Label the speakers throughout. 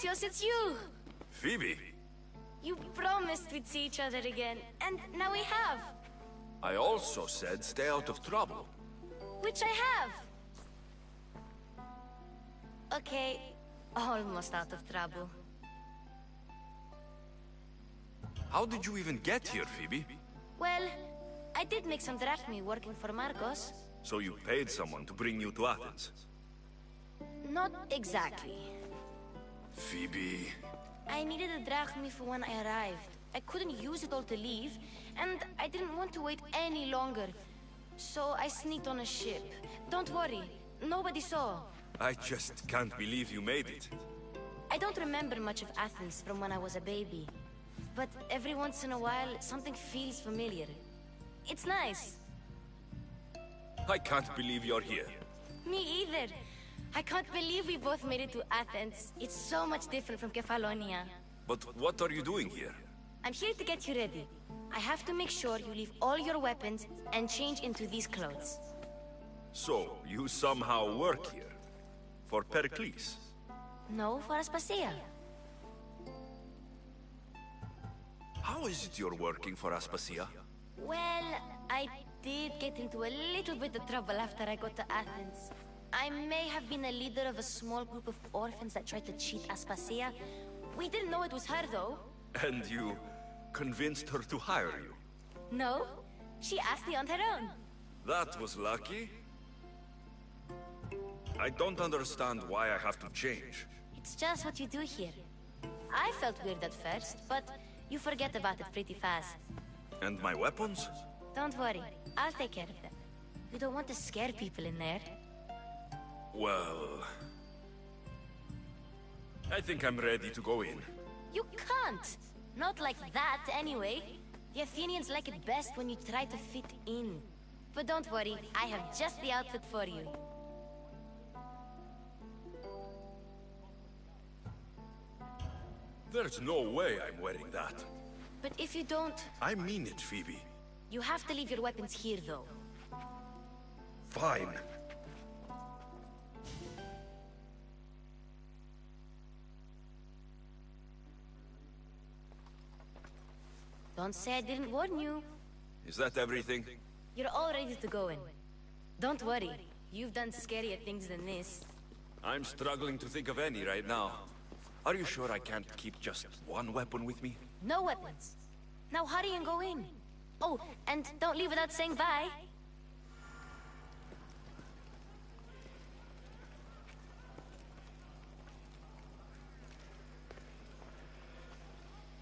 Speaker 1: Prometheus, it's you!
Speaker 2: Phoebe?
Speaker 1: You promised we'd see each other again, and now we have.
Speaker 2: I also said stay out of trouble.
Speaker 1: Which I have. Okay, almost out of trouble.
Speaker 2: How did you even get here, Phoebe?
Speaker 1: Well, I did make some drachmi working for Marcos.
Speaker 2: So you paid someone to bring you to Athens?
Speaker 1: Not exactly.
Speaker 2: Phoebe...
Speaker 1: I needed a drachmi for when I arrived. I couldn't use it all to leave, and I didn't want to wait any longer. So I sneaked on a ship. Don't worry, nobody saw.
Speaker 2: I just can't believe you made it.
Speaker 1: I don't remember much of Athens from when I was a baby. But every once in a while, something feels familiar. It's nice.
Speaker 2: I can't believe you're here.
Speaker 1: Me either. I can't believe we both made it to Athens. It's so much different from Kefalonia.
Speaker 2: But what are you doing here?
Speaker 1: I'm here to get you ready. I have to make sure you leave all your weapons and change into these clothes.
Speaker 2: So, you somehow work here? For Pericles?
Speaker 1: No, for Aspasia.
Speaker 2: How is it you're working for Aspasia?
Speaker 1: Well, I did get into a little bit of trouble after I got to Athens. I may have been a leader of a small group of orphans that tried to cheat Aspasia. We didn't know it was her, though.
Speaker 2: And you convinced her to hire you?
Speaker 1: No, she asked me on her own.
Speaker 2: That was lucky. I don't understand why I have to change.
Speaker 1: It's just what you do here. I felt weird at first, but you forget about it pretty fast.
Speaker 2: And my weapons?
Speaker 1: Don't worry, I'll take care of them. You don't want to scare people in there.
Speaker 2: Well... I think I'm ready to go in.
Speaker 1: You can't! Not like that, anyway. The Athenians like it best when you try to fit in. But don't worry, I have just the outfit for you.
Speaker 2: There's no way I'm wearing that.
Speaker 1: But if you don't...
Speaker 2: I mean it, Phoebe.
Speaker 1: You have to leave your weapons here, though.
Speaker 2: Fine.
Speaker 1: Don't say I didn't warn you.
Speaker 2: Is that everything?
Speaker 1: You're all ready to go in. Don't worry, you've done scarier things than this.
Speaker 2: I'm struggling to think of any right now. Are you sure I can't keep just one weapon with me?
Speaker 1: No weapons. Now hurry and go in. Oh, and don't leave without saying bye.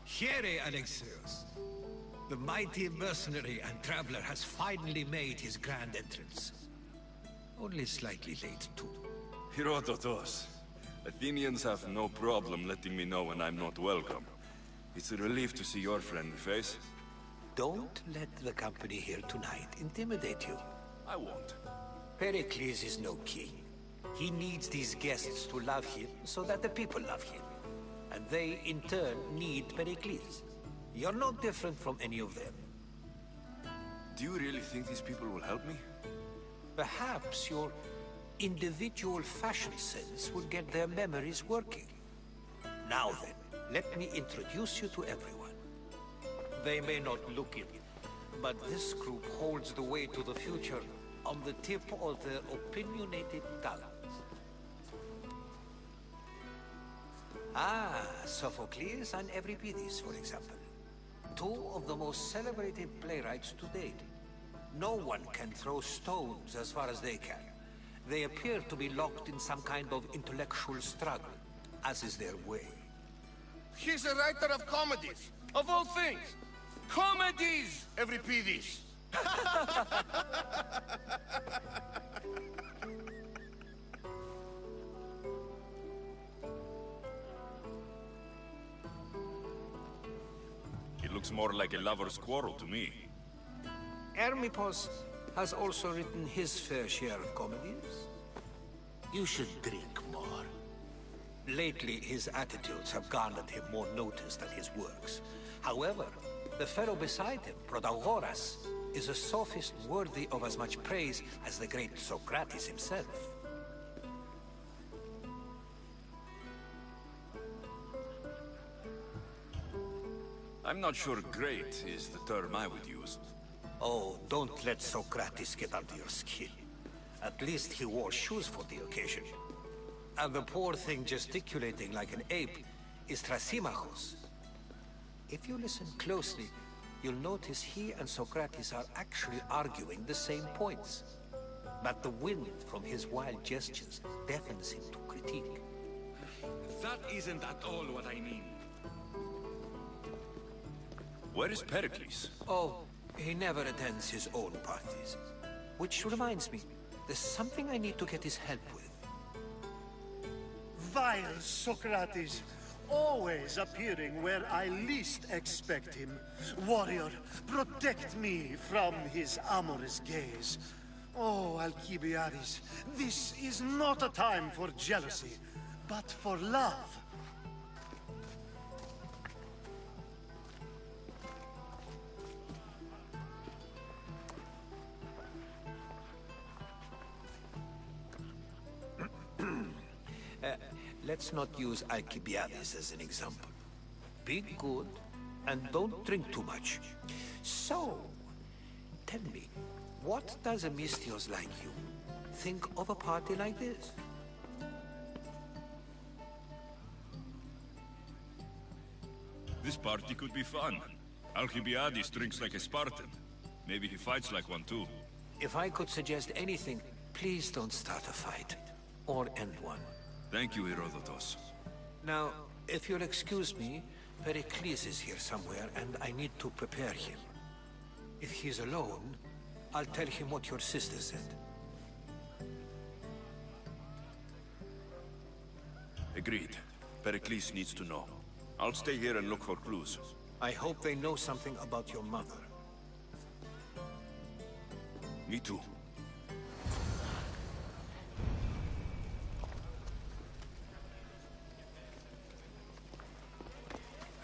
Speaker 3: Here, Alexios. The mighty mercenary and traveler has finally made his grand entrance. Only slightly late, too.
Speaker 2: Herodotus. Athenians have no problem letting me know when I'm not welcome. It's a relief to see your friendly face.
Speaker 4: Don't let the company here tonight intimidate you.
Speaker 2: I won't.
Speaker 4: Pericles is no king. He needs these guests to love him so that the people love him. And they, in turn, need Pericles. You're no different from any of them.
Speaker 2: Do you really think these people will help me?
Speaker 4: Perhaps your individual fashion sense will get their memories working. Now then, let me introduce you to everyone. They may not look it, but this group holds the way to the future on the tip of their opinionated tongues. Ah, Sophocles and Euripides, for example. Two of the most celebrated playwrights to date. No one can throw stones as far as they can. They appear to be locked in some kind of intellectual struggle, as is their way.
Speaker 5: He's a writer of comedies, of all things. Comedies, Euripides.
Speaker 2: It looks more like a lover's quarrel to me.
Speaker 4: Hermippos has also written his fair share of comedies. You should drink more. Lately, his attitudes have garnered him more notice than his works. However, the fellow beside him, Protagoras, is a sophist worthy of as much praise as the great Socrates himself.
Speaker 2: I'm not sure great is the term I would use.
Speaker 4: Oh, don't let Socrates get under your skin. At least he wore shoes for the occasion. And the poor thing gesticulating like an ape is Thrasymachos. If you listen closely, you'll notice he and Socrates are actually arguing the same points. But the wind from his wild gestures deafens him to critique.
Speaker 6: That isn't at all what I mean.
Speaker 2: Where is Pericles?
Speaker 4: Oh, he never attends his own parties. Which reminds me, there's something I need to get his help with.
Speaker 7: Vile Socrates, always appearing where I least expect him. Warrior, protect me from his amorous gaze. Oh, Alcibiades, this is not a time for jealousy, but for love.
Speaker 4: Let's not use Alcibiades as an example. Be good, and don't drink too much. So, tell me, what does a Mystios like you think of a party like this?
Speaker 2: This party could be fun. Alcibiades drinks like a Spartan. Maybe he fights like one too.
Speaker 4: If I could suggest anything, please don't start a fight. Or end one.
Speaker 2: Thank you, Herodotus.
Speaker 4: Now, if you'll excuse me, Pericles is here somewhere, and I need to prepare him. If he's alone, I'll tell him what your sister said.
Speaker 2: Agreed. Pericles needs to know. I'll stay here and look for clues.
Speaker 4: I hope they know something about your mother.
Speaker 2: Me too.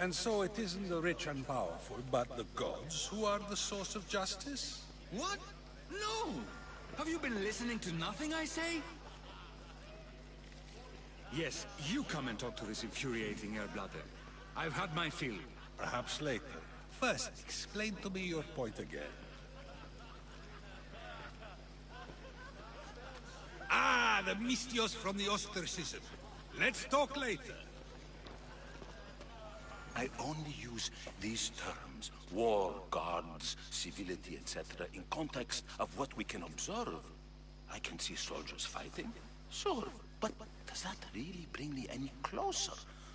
Speaker 8: And so it isn't the rich and powerful, but the gods who are the source of justice?
Speaker 6: What? No! Have you been listening to nothing I say? Yes, you come and talk to this infuriating air-blooded. I've had my fill.
Speaker 8: Perhaps later. First, explain to me your point again. Ah, the Mystios from the ostracism. Let's talk later.
Speaker 9: I only use these terms, war, gods, civility, etc., in context of what we can observe. I can see soldiers fighting, sure, but does that really bring me any closer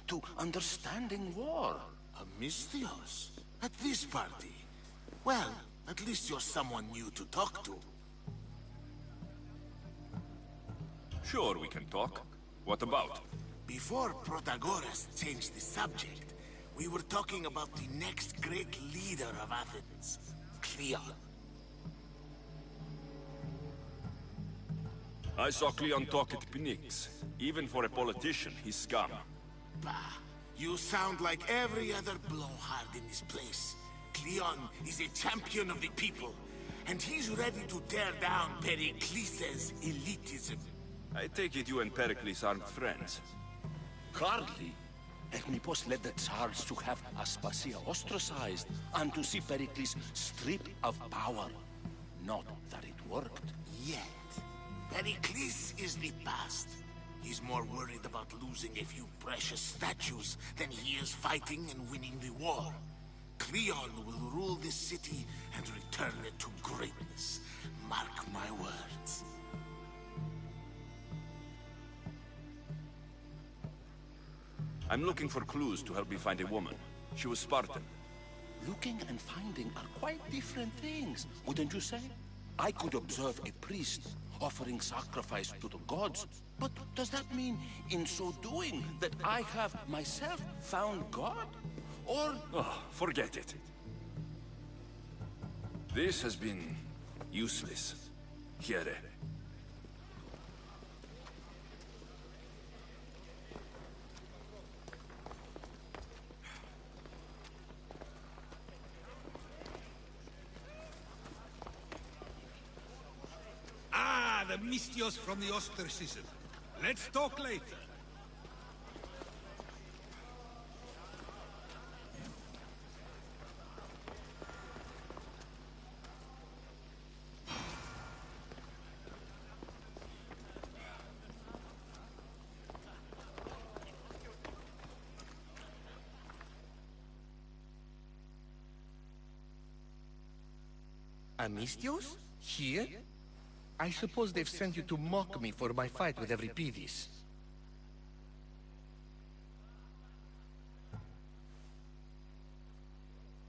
Speaker 9: to understanding war?
Speaker 5: A Mystios? At this party? Well, at least you're someone new to talk to.
Speaker 2: Sure, we can talk. What about?
Speaker 5: Before Protagoras changed the subject, we were talking about the next great leader of Athens, Cleon.
Speaker 2: I saw Cleon talk at picnics. Even for a politician, he's scum.
Speaker 5: Bah, you sound like every other blowhard in this place. Cleon is a champion of the people, and he's ready to tear down Pericles' elitism.
Speaker 2: I take it you and Pericles aren't friends.
Speaker 9: Hardly. Hermippos led the Tsars to have Aspasia ostracized and to see Pericles stripped of power. Not that it worked.
Speaker 5: Yet, Pericles is the past. He's more worried about losing a few precious statues than he is fighting and winning the war. Cleon will rule this city and return it to greatness. Mark my words.
Speaker 2: I'm looking for clues to help me find a woman. She was Spartan.
Speaker 9: Looking and finding are quite different things, wouldn't you say? I could observe a priest offering sacrifice to the gods, but does that mean, in so doing, that I have myself found God? Or...
Speaker 2: Oh, forget it. This has been useless. Here.
Speaker 8: Ah, the Mystios from the ostracism. Let's talk later.
Speaker 10: Amistios? Here? I suppose they've sent you to mock me for my fight with Euripides.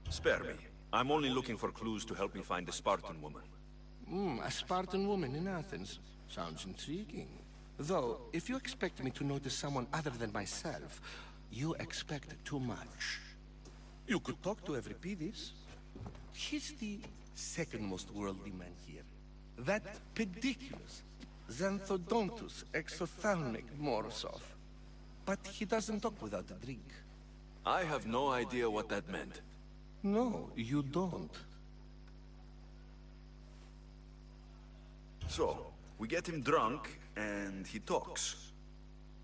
Speaker 2: Spare me. I'm only looking for clues to help me find the Spartan woman.
Speaker 10: A Spartan woman in Athens. Sounds intriguing. Though, if you expect me to notice someone other than myself, you expect too much. You could talk to Euripides. He's the second most worldly man here. That pediculous, Xanthodontus exophthalmic Morosov. But he doesn't talk without a drink.
Speaker 2: I have no idea what that meant.
Speaker 10: No, you don't.
Speaker 2: So, we get him drunk, and he talks.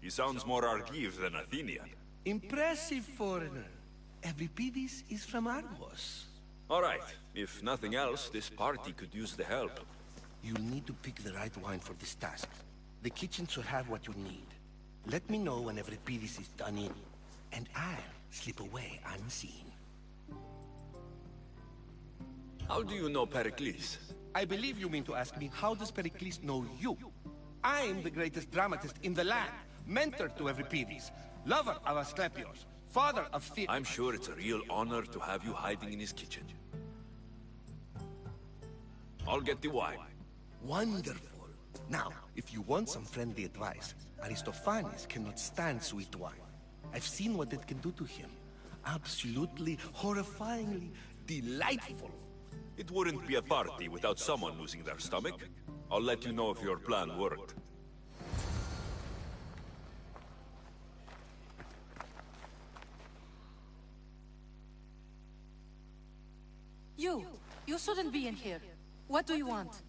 Speaker 2: He sounds more Argive than Athenian.
Speaker 10: Impressive foreigner. Euripides is from Argos.
Speaker 2: All right. If nothing else, this party could use the help.
Speaker 10: You'll need to pick the right wine for this task. The kitchen should have what you need. Let me know when Euripides is done in, and I'll slip away unseen.
Speaker 2: How do you know Pericles?
Speaker 10: I believe you mean to ask me, how does Pericles know you? I'm the greatest dramatist in the land, mentor to Euripides, lover of Asclepios, father of theater.
Speaker 2: I'm sure it's a real honor to have you hiding in his kitchen. I'll get the wine.
Speaker 10: Wonderful. Now, if you want some friendly advice, Aristophanes cannot stand sweet wine. I've seen what it can do to him. Absolutely, horrifyingly delightful.
Speaker 2: It wouldn't be a party without someone losing their stomach. I'll let you know if your plan worked.
Speaker 11: You shouldn't be in here. What do you want?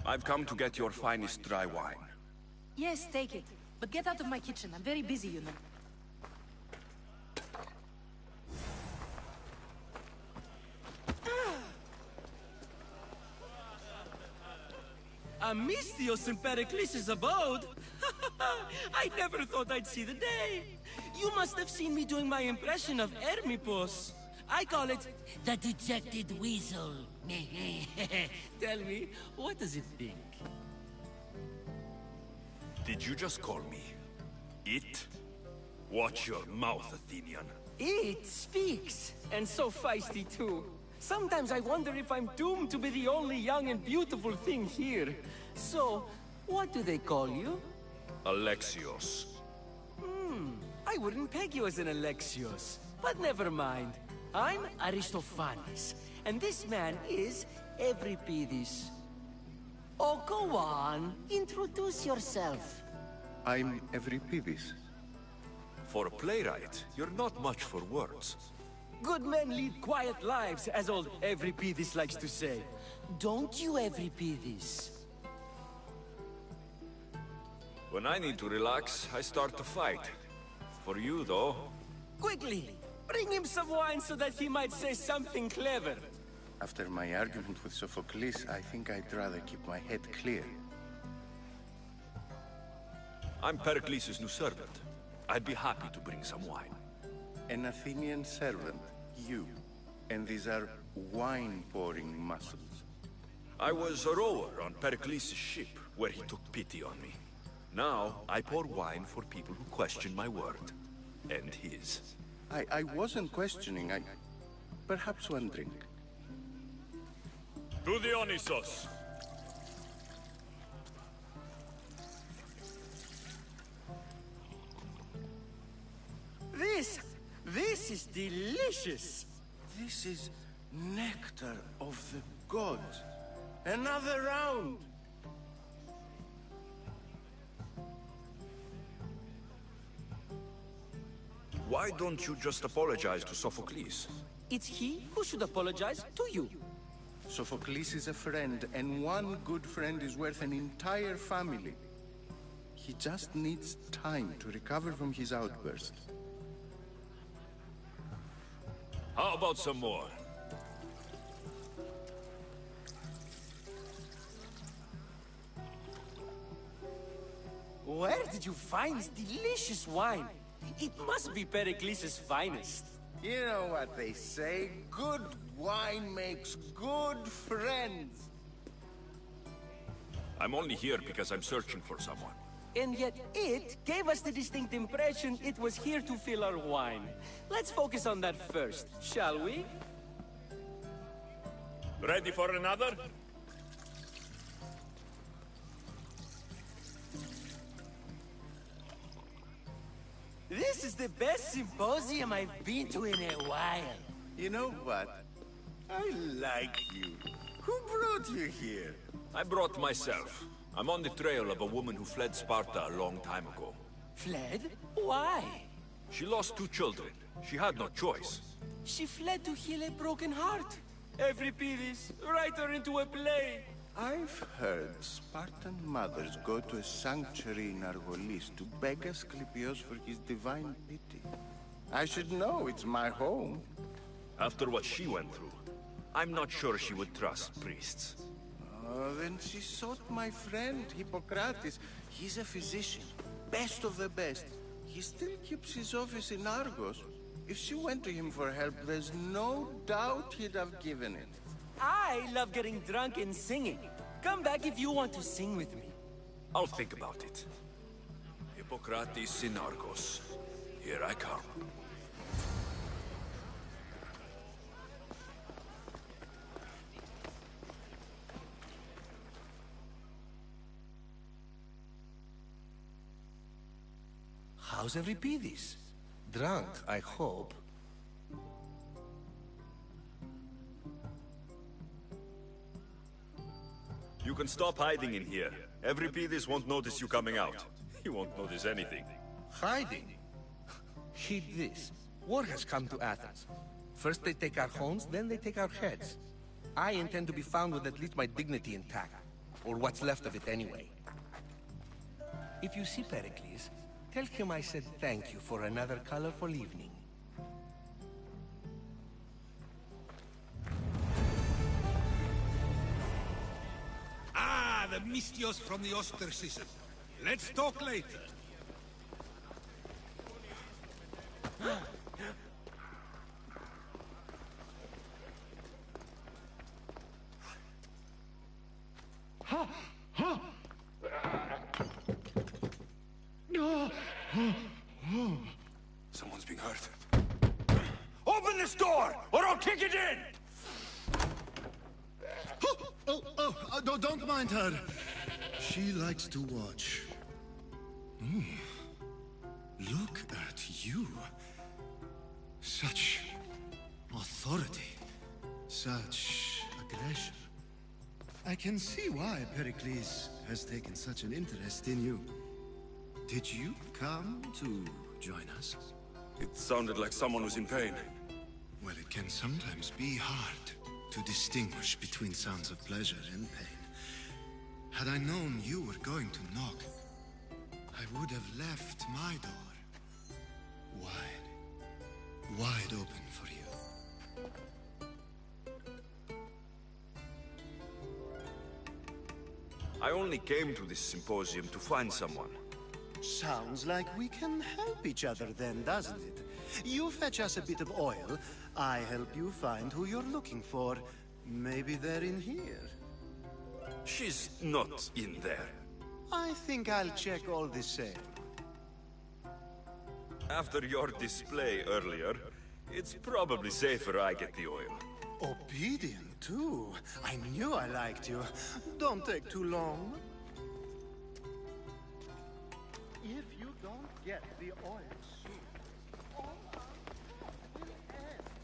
Speaker 2: I've come to get your finest dry wine.
Speaker 11: Yes, take it. But get out of my kitchen. I'm very busy, you know.
Speaker 12: Amistios in Pericles' abode? I never thought I'd see the day. You must have seen me doing my impression of Hermipos. I call it the dejected weasel. Tell me, what does it think?
Speaker 2: Did you just call me it? Watch your mouth, Athenian.
Speaker 12: It speaks, and so feisty too. Sometimes I wonder if I'm doomed to be the only young and beautiful thing here. So, what do they call you?
Speaker 2: Alexios.
Speaker 12: I wouldn't peg you as an Alexios. But never mind. I'm Aristophanes, and this man is Euripides. Oh, go on. Introduce yourself.
Speaker 13: I'm Euripides.
Speaker 2: For a playwright, you're not much for words.
Speaker 12: Good men lead quiet lives, as old Euripides likes to say. Don't you, Euripides?
Speaker 2: When I need to relax, I start to fight. For you, though...
Speaker 12: Quickly! Bring him some wine so that he might say something clever.
Speaker 13: After my argument with Sophocles, I think I'd rather keep my head clear.
Speaker 2: I'm Pericles' new servant. I'd be happy to bring some wine.
Speaker 13: An Athenian servant, you. And these are wine-pouring muscles.
Speaker 2: I was a rower on Pericles' ship, where he took pity on me. Now, I pour wine for people who question my word. And his.
Speaker 13: I wasn't questioning, perhaps one drink.
Speaker 2: To Dionysos!
Speaker 12: This is delicious!
Speaker 13: This is nectar of the gods. Another round!
Speaker 2: Why don't you just apologize to Sophocles?
Speaker 12: It's he who should apologize to you.
Speaker 13: Sophocles is a friend, and one good friend is worth an entire family. He just needs time to recover from his outburst.
Speaker 2: How about some more?
Speaker 12: Where did you find this delicious wine? It must be Pericles' finest.
Speaker 13: You know what they say, good wine makes good friends.
Speaker 2: I'm only here because I'm searching for someone.
Speaker 12: And yet it gave us the distinct impression it was here to fill our wine. Let's focus on that first, shall we?
Speaker 2: Ready for another?
Speaker 12: This is the best symposium I've been to in a while.
Speaker 13: You know what? I like you. Who brought you here?
Speaker 2: I brought myself. I'm on the trail of a woman who fled Sparta a long time ago.
Speaker 12: Fled? Why?
Speaker 2: She lost 2 children. She had no choice.
Speaker 12: She fled to heal a broken heart. Euripides, write her into a play.
Speaker 13: I've heard Spartan mothers go to a sanctuary in Argolis to beg Asclepios for his divine pity. I should know, it's my home.
Speaker 2: After what she went through, I'm not sure she would trust priests.
Speaker 13: Then she sought my friend, Hippocrates. He's a physician, best of the best. He still keeps his office in Argos. If she went to him for help, there's no doubt he'd have given it.
Speaker 12: I love getting drunk and singing. Come back if you want to sing with me.
Speaker 2: I'll think about it. Hippocrates in Argos. Here I come.
Speaker 10: How's Euripides? Drunk, I hope.
Speaker 2: You can stop hiding in here. Euripides won't notice you coming out. He won't notice anything.
Speaker 10: Hiding? Heed this. War has come to Athens. First they take our homes, then they take our heads. I intend to be found with at least my dignity intact. Or what's left of it anyway. If you see Pericles, tell him I said thank you for another colorful evening.
Speaker 8: Ah, the Mystios from the ostracism. Let's talk later.
Speaker 2: Someone's being hurt. Open this door, or I'll kick it in!
Speaker 7: No, don't mind her. She likes to watch. Look at you. Such authority. Such aggression. I can see why Pericles has taken such an interest in you. Did you come to join us?
Speaker 2: It sounded like someone was in pain.
Speaker 7: Well, it can sometimes be hard to distinguish between sounds of pleasure and pain. Had I known you were going to knock, I would have left my door wide open for you.
Speaker 2: I only came to this symposium to find someone.
Speaker 7: Sounds like we can help each other then, doesn't it? You fetch us a bit of oil, I help you find who you're looking for. Maybe they're in here.
Speaker 2: She's not in there.
Speaker 7: I think I'll check all the same.
Speaker 2: After your display earlier, it's probably safer I get the oil.
Speaker 7: Obedient, too. I knew I liked you. Don't take too long. If you don't get the oil soon, all our hope will end.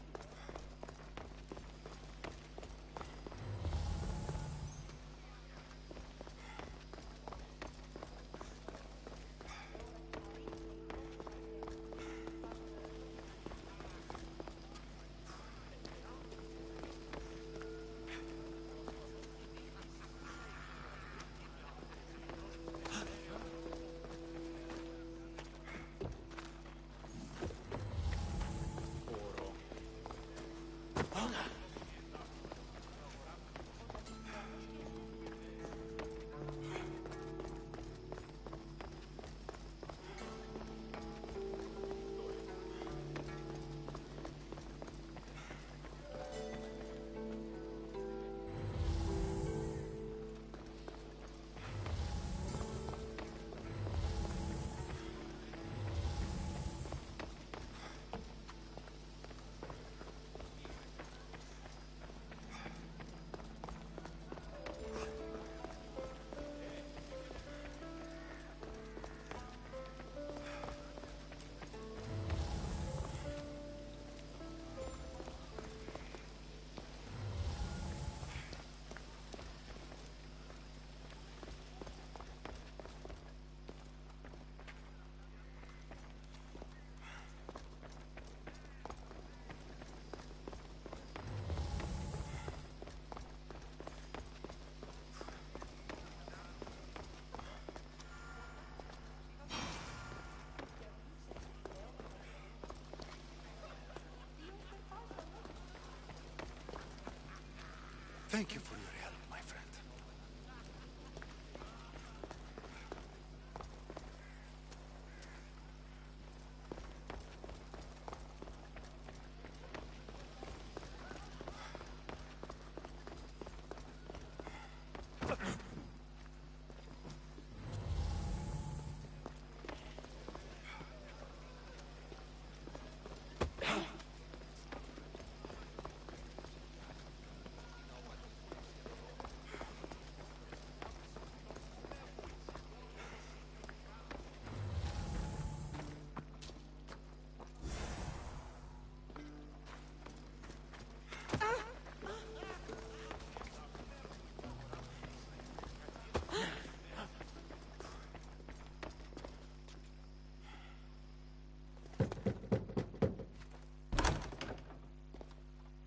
Speaker 7: Thank you for your help, my friend.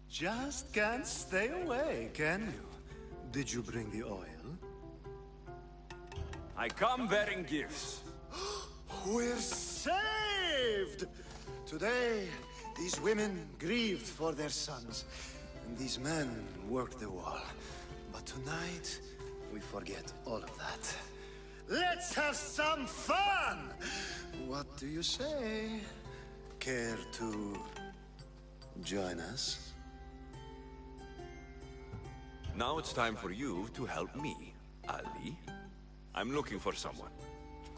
Speaker 7: Just can't stay away, can you? Did you bring the oil?
Speaker 2: I come bearing gifts.
Speaker 7: We're saved! Today, these women grieved for their sons, and these men worked the wall. But tonight, we forget all of that. Let's have some fun! What do you say? Care to join us?
Speaker 2: Now it's time for you to help me, Ali. I'm looking for someone.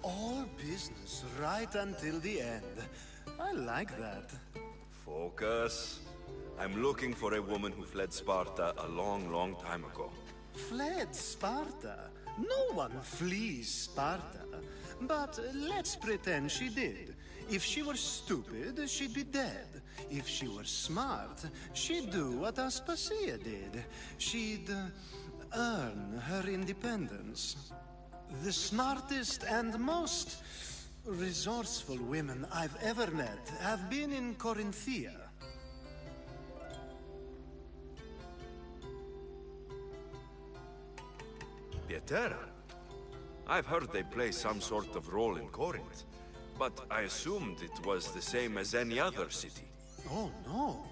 Speaker 7: All business right until the end. I like that.
Speaker 2: Focus. I'm looking for a woman who fled Sparta a long, long time ago.
Speaker 7: Fled Sparta? No one flees Sparta. But let's pretend she did. If she were stupid, she'd be dead. If she were smart, she'd do what Aspasia did. She'd earn her independence. The smartest and most resourceful women I've ever met have been in Corinthia.
Speaker 2: Pietera? I've heard they play some sort of role in Corinth, but I assumed it was the same as any other city.
Speaker 7: Oh, no.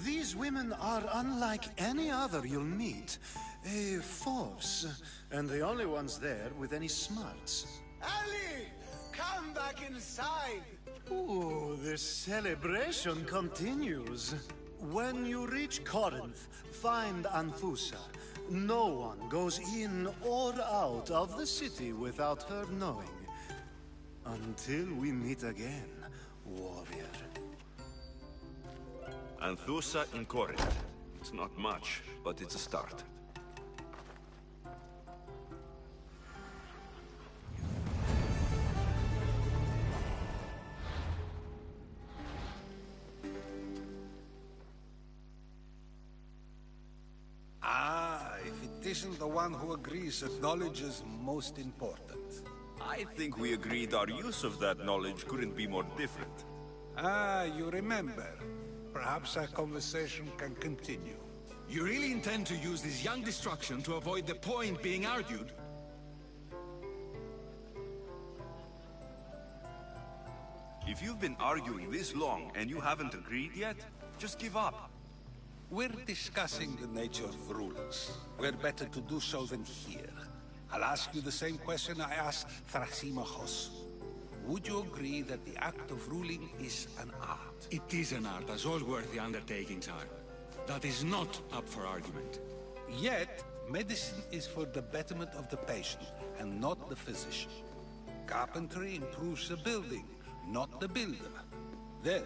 Speaker 7: These women are unlike any other you'll meet. A force, and the only ones there with any smarts.
Speaker 14: Ali! Come back inside!
Speaker 7: Ooh, the celebration continues. When you reach Corinth, find Anthusa. No one goes in or out of the city without her knowing. Until we meet again, warrior.
Speaker 2: Anthusa in Corinth. It's not much, but it's a start.
Speaker 8: If it isn't the one who agrees that knowledge is most important.
Speaker 2: I think we agreed our use of that knowledge couldn't be more different.
Speaker 8: You remember. Perhaps our conversation can continue.
Speaker 6: You really intend to use this young destruction to avoid the point being argued?
Speaker 2: If you've been arguing this long and you haven't agreed yet, just give up.
Speaker 8: We're discussing the nature of rulings. Where better to do so than here? I'll ask you the same question I asked Thrasymachos. Would you agree that the act of ruling is an art?
Speaker 6: It is an art, as all worthy undertakings are. That is not up for argument.
Speaker 8: Yet, medicine is for the betterment of the patient, and not the physician. Carpentry improves the building, not the builder. Then,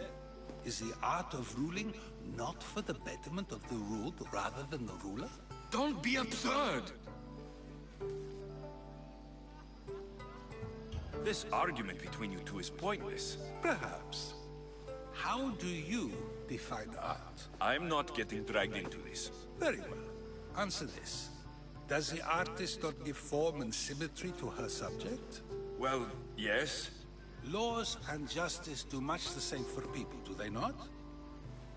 Speaker 8: is the art of ruling not for the betterment of the ruled rather than the ruler?
Speaker 6: Don't be absurd!
Speaker 2: This argument between you two is pointless.
Speaker 8: Perhaps. How do you define art?
Speaker 2: I'm not getting dragged into this.
Speaker 8: Very well. Answer this. Does the artist not give form and symmetry to her subject?
Speaker 2: Well, yes.
Speaker 8: Laws and justice do much the same for people, do they not?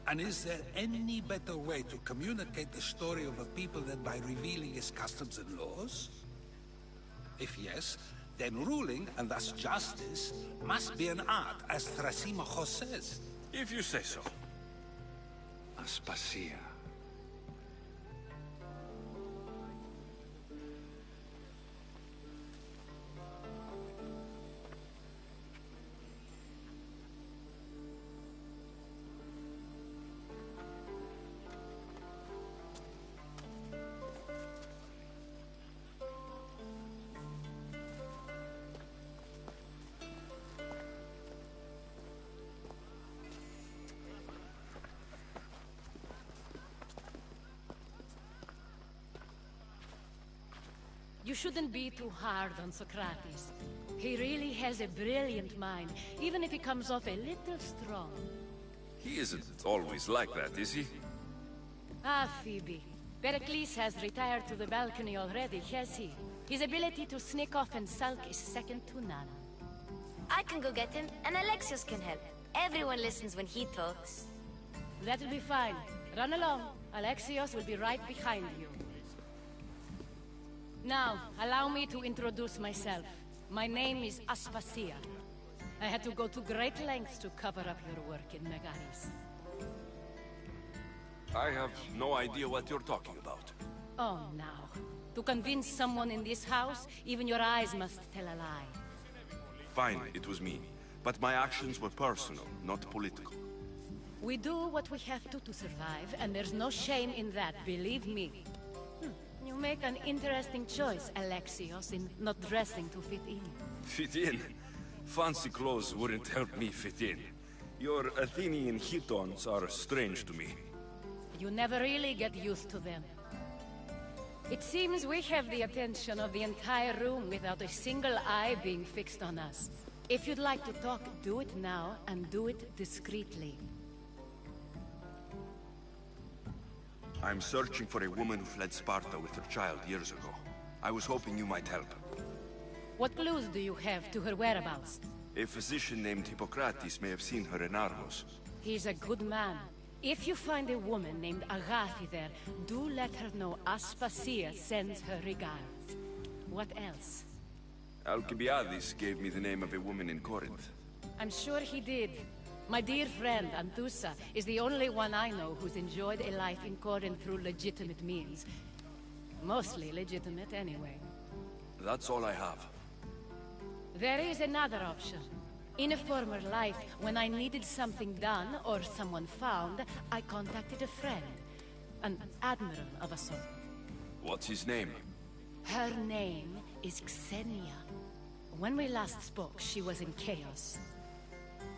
Speaker 8: And is there any better way to communicate the story of a people than by revealing its customs and laws? If yes, then ruling, and thus justice, must be an art, as Thrasymachos says.
Speaker 2: If you say so.
Speaker 6: Aspasia.
Speaker 15: You shouldn't be too hard on Socrates. He really has a brilliant mind, even if he comes off a little strong.
Speaker 2: He isn't always like that, is he?
Speaker 15: Ah, Phoebe. Pericles has retired to the balcony already, has he? His ability to sneak off and sulk is second to none.
Speaker 1: I can go get him, and Alexios can help. Everyone listens when he talks.
Speaker 15: That'll be fine. Run along. Alexios will be right behind you. Now, allow me to introduce myself. My name is Aspasia. I had to go to great lengths to cover up your work in Megaris.
Speaker 2: I have no idea what you're talking about.
Speaker 15: Oh, now. To convince someone in this house, even your eyes must tell a lie.
Speaker 2: Fine, it was me. But my actions were personal, not political.
Speaker 15: We do what we have to survive, and there's no shame in that, believe me. You make an interesting choice, Alexios, in not dressing to fit in.
Speaker 2: Fit in? Fancy clothes wouldn't help me fit in. Your Athenian chitons are strange to me.
Speaker 15: You never really get used to them. It seems we have the attention of the entire room without a single eye being fixed on us. If you'd like to talk, do it now, and do it discreetly.
Speaker 2: I'm searching for a woman who fled Sparta with her child years ago. I was hoping you might help.
Speaker 15: What clues do you have to her whereabouts?
Speaker 2: A physician named Hippocrates may have seen her in Argos.
Speaker 15: He's a good man. If you find a woman named Agathi there, do let her know Aspasia sends her regards. What else?
Speaker 2: Alcibiades gave me the name of a woman in Corinth.
Speaker 15: I'm sure he did. My dear friend, Anthusa, is the only one I know who's enjoyed a life in Corinth through legitimate means. Mostly legitimate, anyway.
Speaker 2: That's all I have.
Speaker 15: There is another option. In a former life, when I needed something done or someone found, I contacted a friend. An admiral of a sort.
Speaker 2: What's his name?
Speaker 15: Her name is Xenia. When we last spoke, she was in chaos.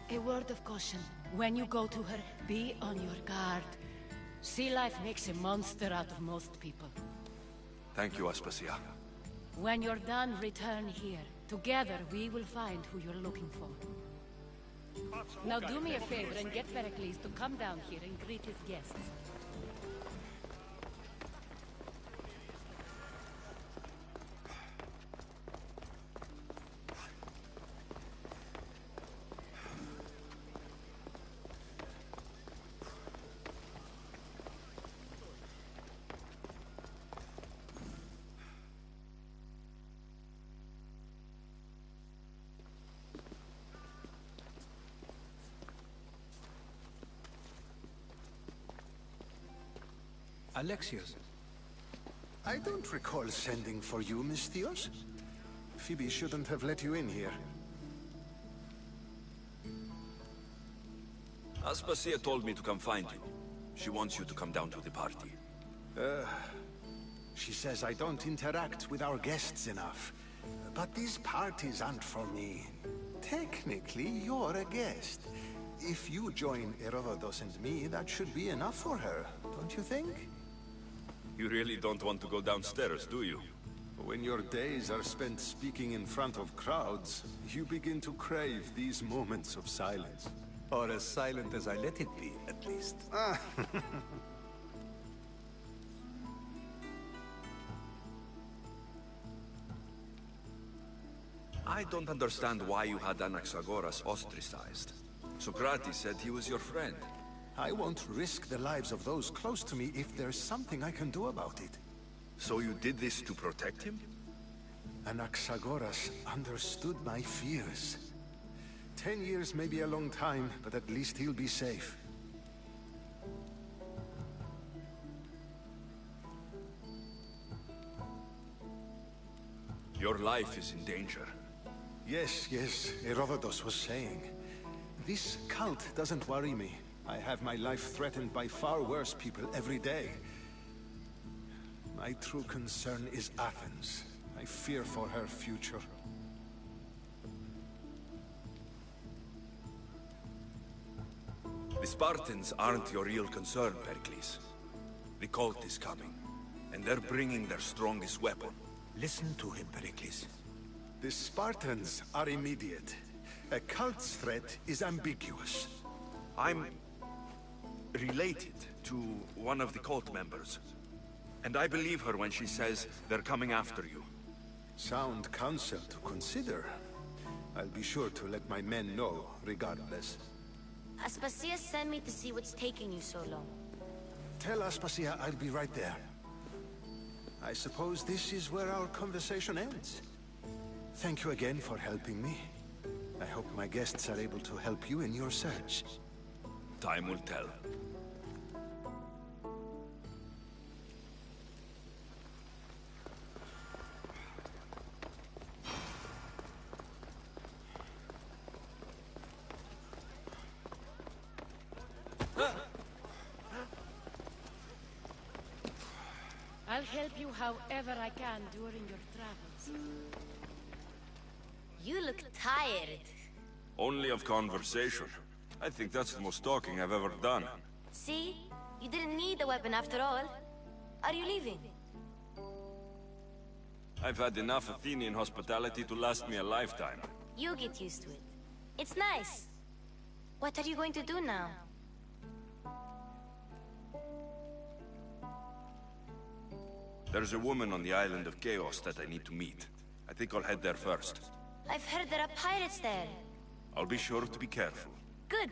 Speaker 15: A word of caution. When you go to her, be on your guard. Sea life makes a monster out of most people.
Speaker 2: Thank you, Aspasia.
Speaker 15: When you're done, return here. Together, we will find who you're looking for. Now do me a favor and get Pericles to come down here and greet his guests.
Speaker 3: Alexios.
Speaker 7: I don't recall sending for you, Misthios. Phoebe shouldn't have let you in here.
Speaker 2: Aspasia told me to come find you. She wants you to come down to the party.
Speaker 7: She says I don't interact with our guests enough. But these parties aren't for me. Technically, you're a guest. If you join Herodotus and me, that should be enough for her, don't you think?
Speaker 2: You really don't want to go downstairs, do you?
Speaker 7: When your days are spent speaking in front of crowds, you begin to crave these moments of silence.
Speaker 3: Or as silent as I let it be, at least.
Speaker 2: I don't understand why you had Anaxagoras ostracized. Socrates said he was your friend.
Speaker 7: I won't risk the lives of those close to me if there's something I can do about it.
Speaker 2: So you did this to protect him?
Speaker 7: Anaxagoras understood my fears. 10 years may be a long time, but at least he'll be safe.
Speaker 2: Your life is in danger.
Speaker 7: Yes, Herodotus was saying. This cult doesn't worry me. I have my life threatened by far worse people every day. My true concern is Athens. I fear for her future.
Speaker 2: The Spartans aren't your real concern, Pericles. The cult is coming, and they're bringing their strongest weapon,
Speaker 3: Listen to him, Pericles.
Speaker 16: The Spartans are immediate. A cult's threat is ambiguous.
Speaker 2: I'm related to one of the cult members. And I believe her when she says they're coming after you.
Speaker 16: Sound counsel to consider. I'll be sure to let my men know, regardless.
Speaker 1: Aspasia sent me to see what's taking you so long.
Speaker 16: Tell Aspasia I'll be right there. I suppose this is where our conversation ends. Thank you again for helping me. I hope my guests are able to help you in your search.
Speaker 2: Time will tell.
Speaker 15: I'll help you however I can during your travels.
Speaker 1: You look tired.
Speaker 2: Only of conversation. I think that's the most talking I've ever done.
Speaker 1: See? You didn't need the weapon after all. Are you leaving?
Speaker 2: I've had enough Athenian hospitality to last me a lifetime.
Speaker 1: You get used to it. It's nice. What are you going to do now?
Speaker 2: There's a woman on the island of Chaos that I need to meet. I think I'll head there first.
Speaker 1: I've heard there are pirates there.
Speaker 2: I'll be sure to be careful.
Speaker 1: Good.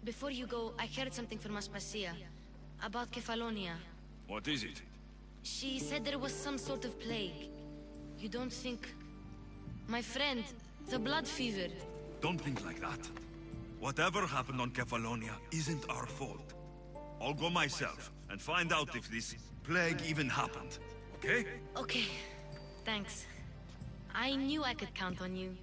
Speaker 1: Before you go, I heard something from Aspasia. About Kefalonia.
Speaker 2: What is it?
Speaker 1: She said there was some sort of plague. You don't think... My friend, the blood fever.
Speaker 2: Don't think like that. Whatever happened on Kefalonia isn't our fault. I'll go myself and find out if this plague even happened. Okay?
Speaker 1: Okay. Thanks. I knew I could count on you.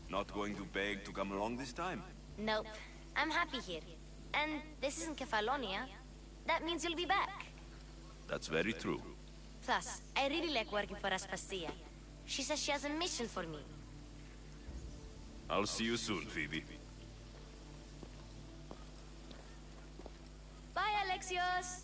Speaker 2: Not going to beg to come along this time?
Speaker 1: Nope. I'm happy here. And this isn't Kefalonia. That means you'll be back.
Speaker 2: That's very true.
Speaker 1: Plus, I really like working for Aspasia. She says she has a mission for me.
Speaker 2: I'll see you soon, Phoebe.
Speaker 1: Bye, Alexios!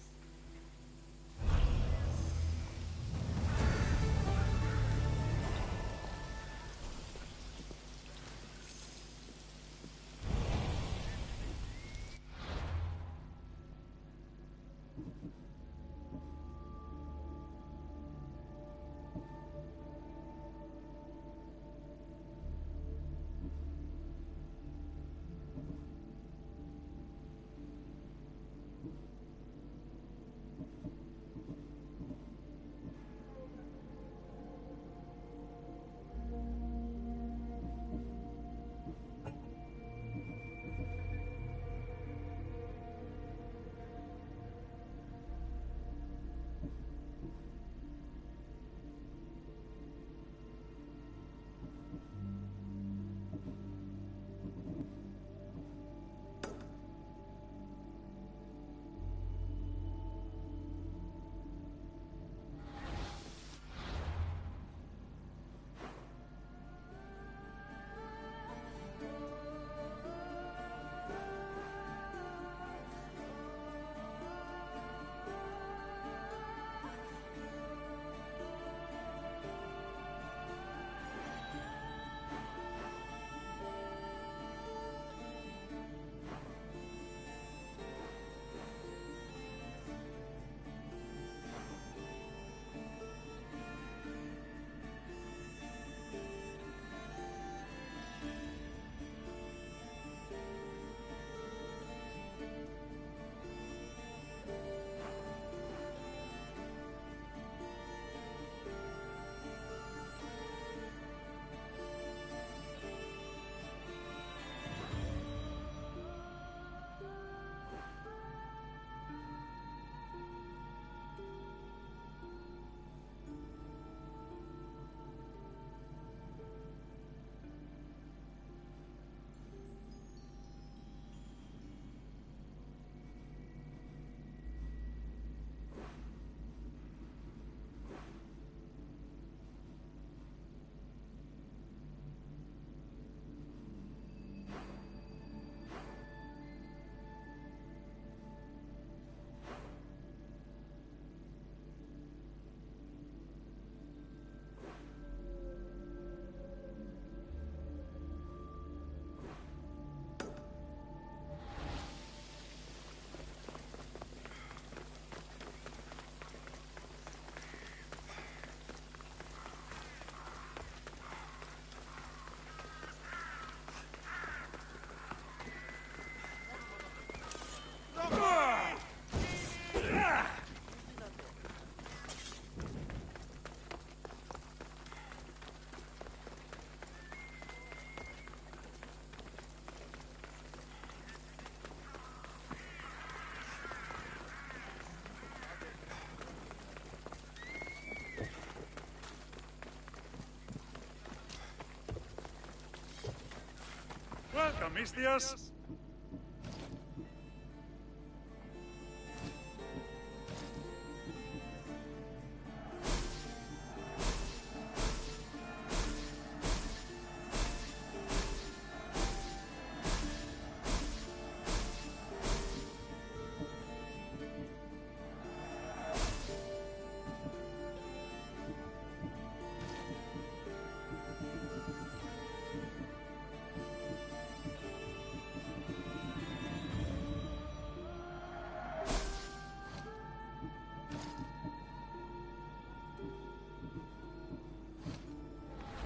Speaker 17: Amistias?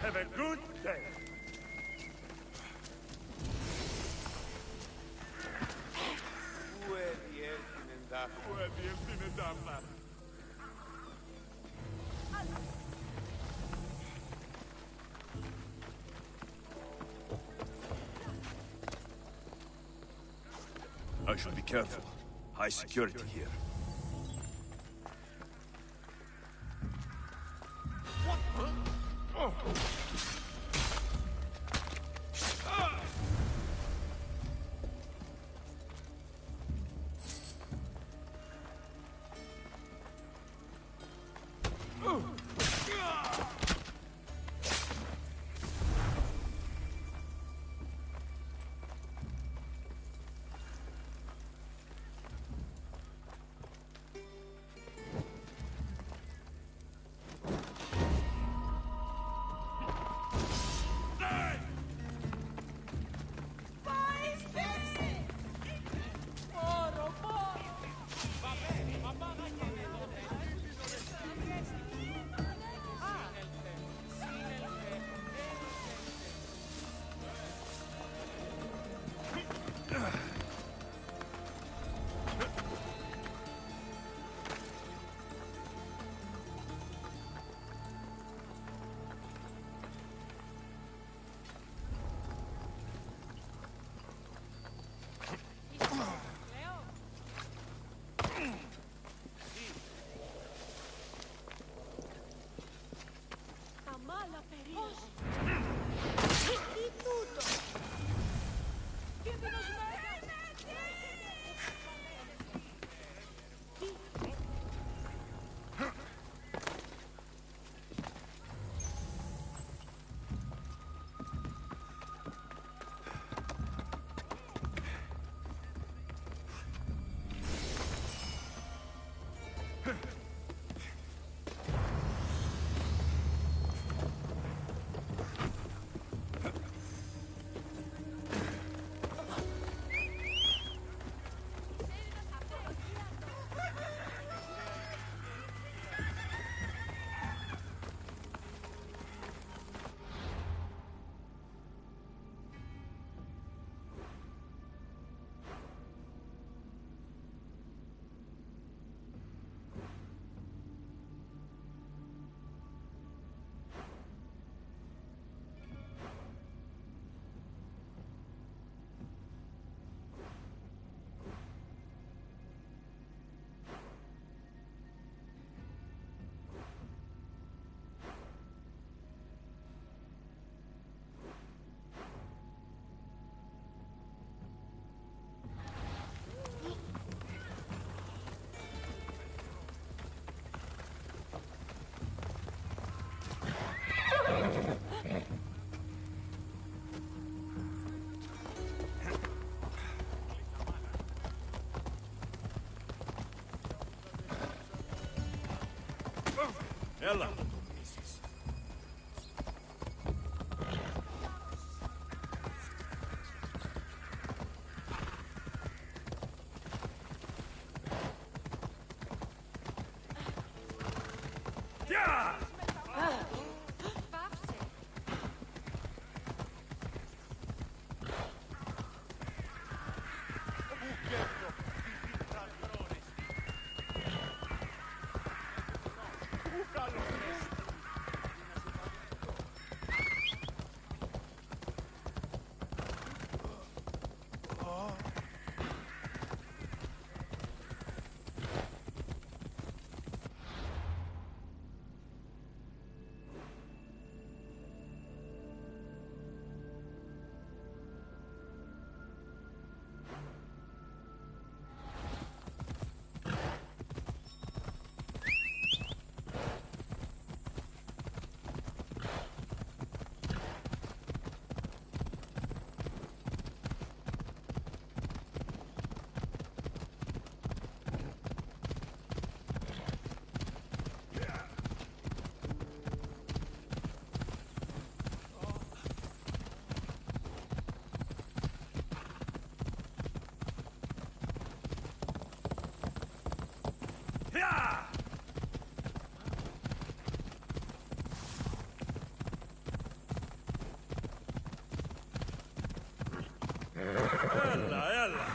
Speaker 17: Have a good day.
Speaker 2: I should be careful. High security here.
Speaker 17: يلا يلا.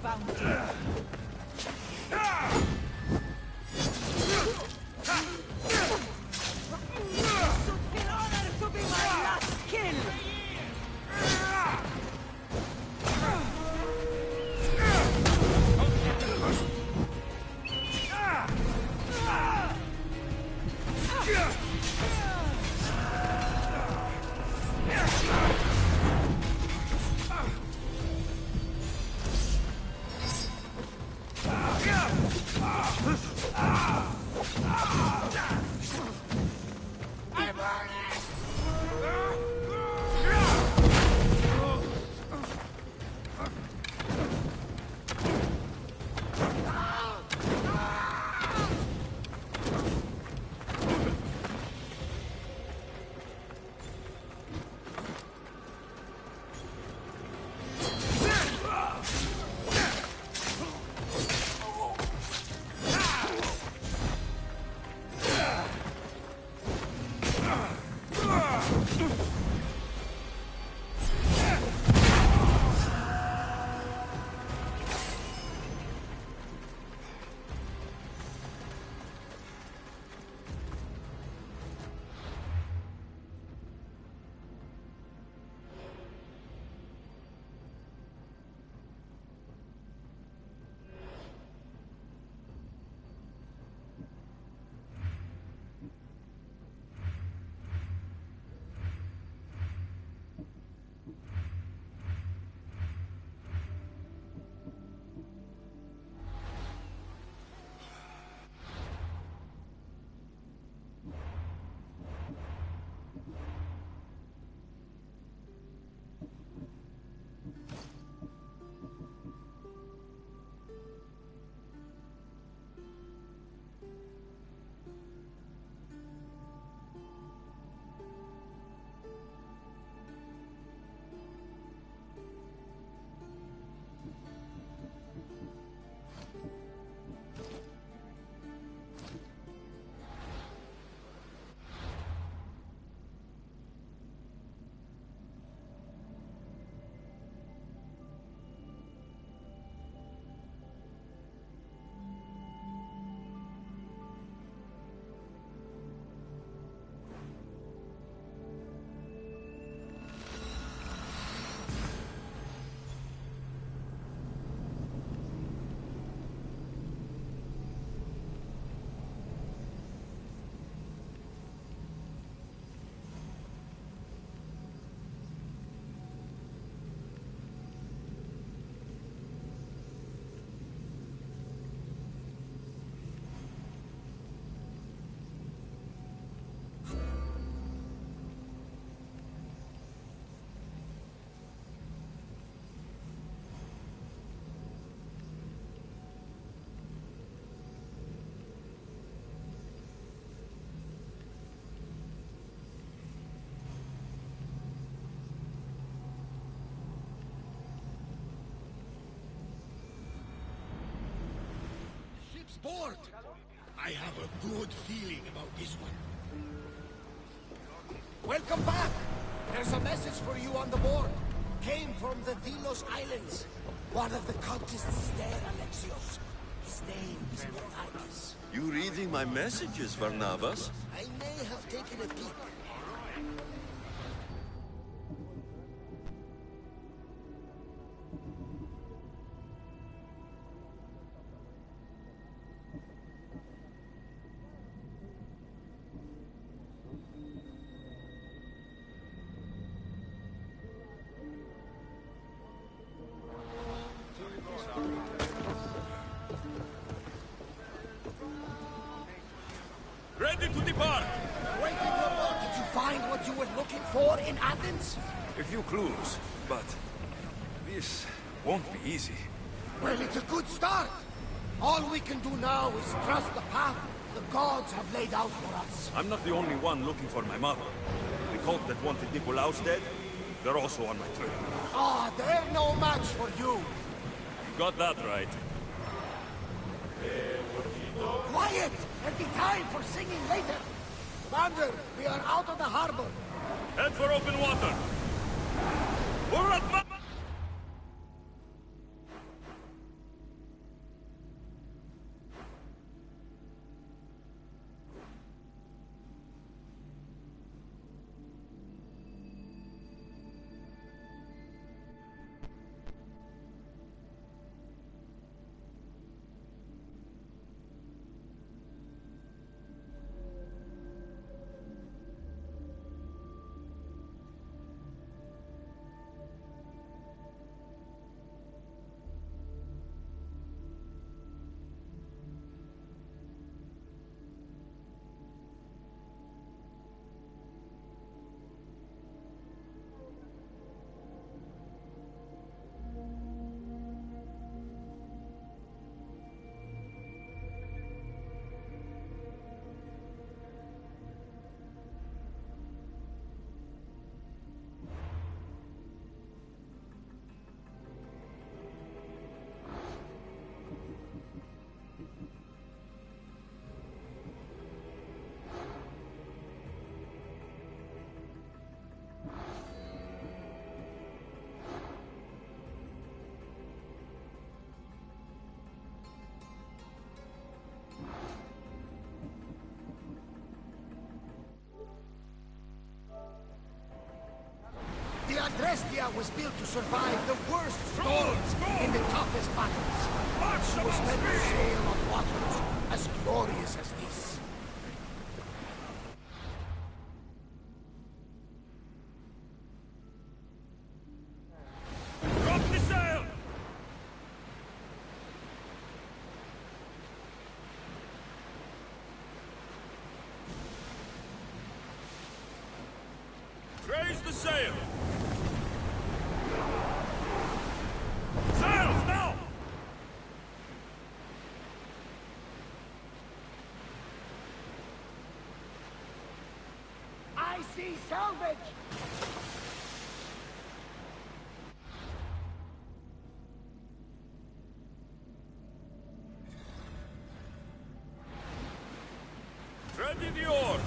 Speaker 11: bounty. This would feel honored to be my last kill!
Speaker 5: Board! I have a good feeling about this one.
Speaker 18: Welcome back! There's a message for you on the board. Came from the Delos Islands. One of the cultists there, Alexios. His name is Bernardus.
Speaker 2: You reading my messages, Varnavas?
Speaker 18: I may have taken a peek.
Speaker 2: Ready to depart!
Speaker 18: Waiting your boat. Did you find what you were looking for in Athens?
Speaker 2: A few clues, but this won't be easy.
Speaker 18: Well, it's a good start. All we can do now is trust the path the gods have laid out for us.
Speaker 2: I'm not the only one looking for my mother. The cult that wanted Nikolaos dead, they're also on my trail.
Speaker 18: Ah, they're no match for you.
Speaker 2: You got that right.
Speaker 18: Quiet! There'll be time for singing later. Commander, we are out of the harbor.
Speaker 2: Head for open water. We're at
Speaker 18: Drestia was built to survive the worst storms in the toughest battles. She was meant to sail on waters as glorious as this.
Speaker 2: Drop the sail! Raise the sail! Sails now!
Speaker 18: I see salvage!
Speaker 2: Ready the oars!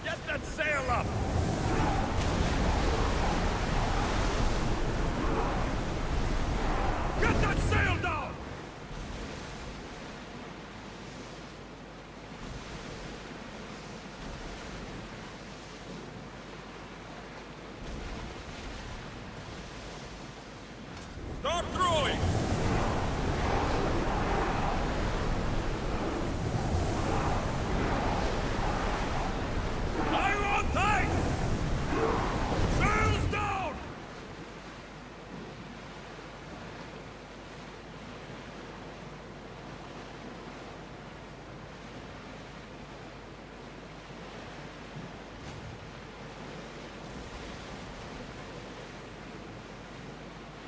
Speaker 2: Get that sail up! Get that sail down! Start throwing! Fire on tight! Sails down!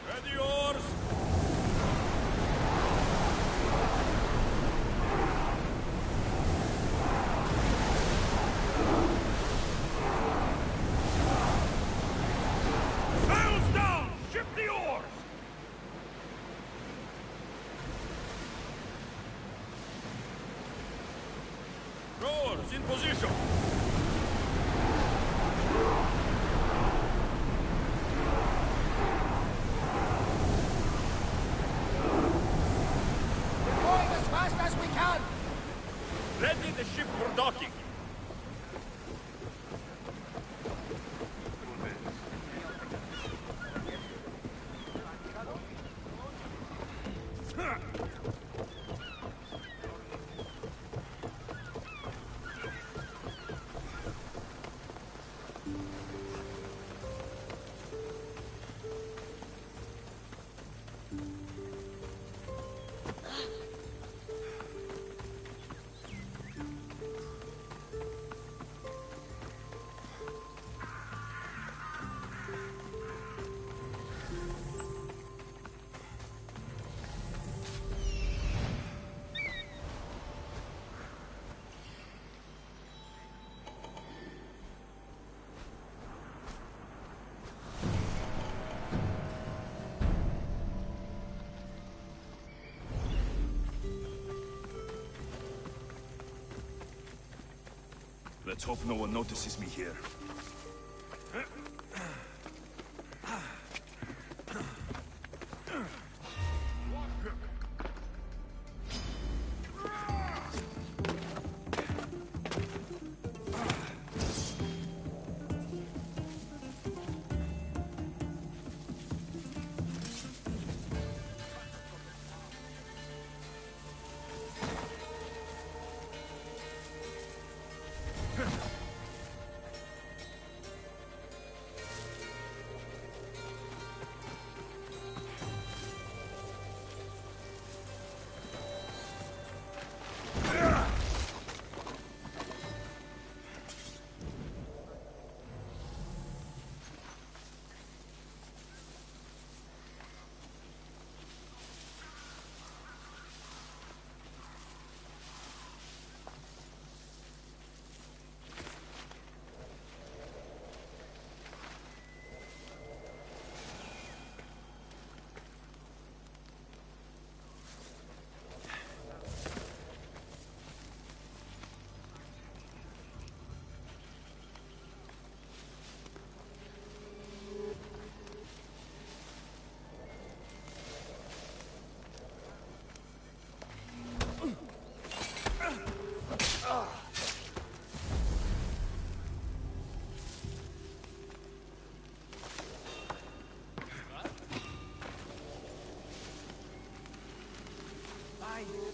Speaker 2: Ready oars! Sails down! Ship the oars! Rowers in position!
Speaker 18: We're going as fast as we can!
Speaker 2: Ready the ship for docking! Let's hope no one notices me here.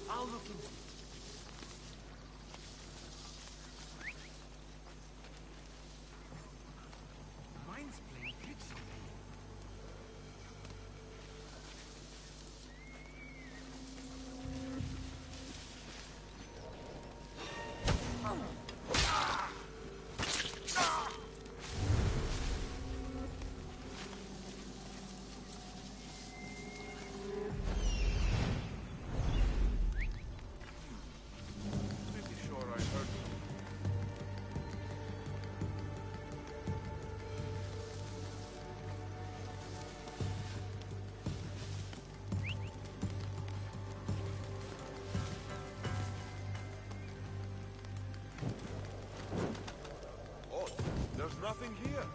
Speaker 18: I'll look into it. Mine's playing tricks on me.
Speaker 2: There's nothing here.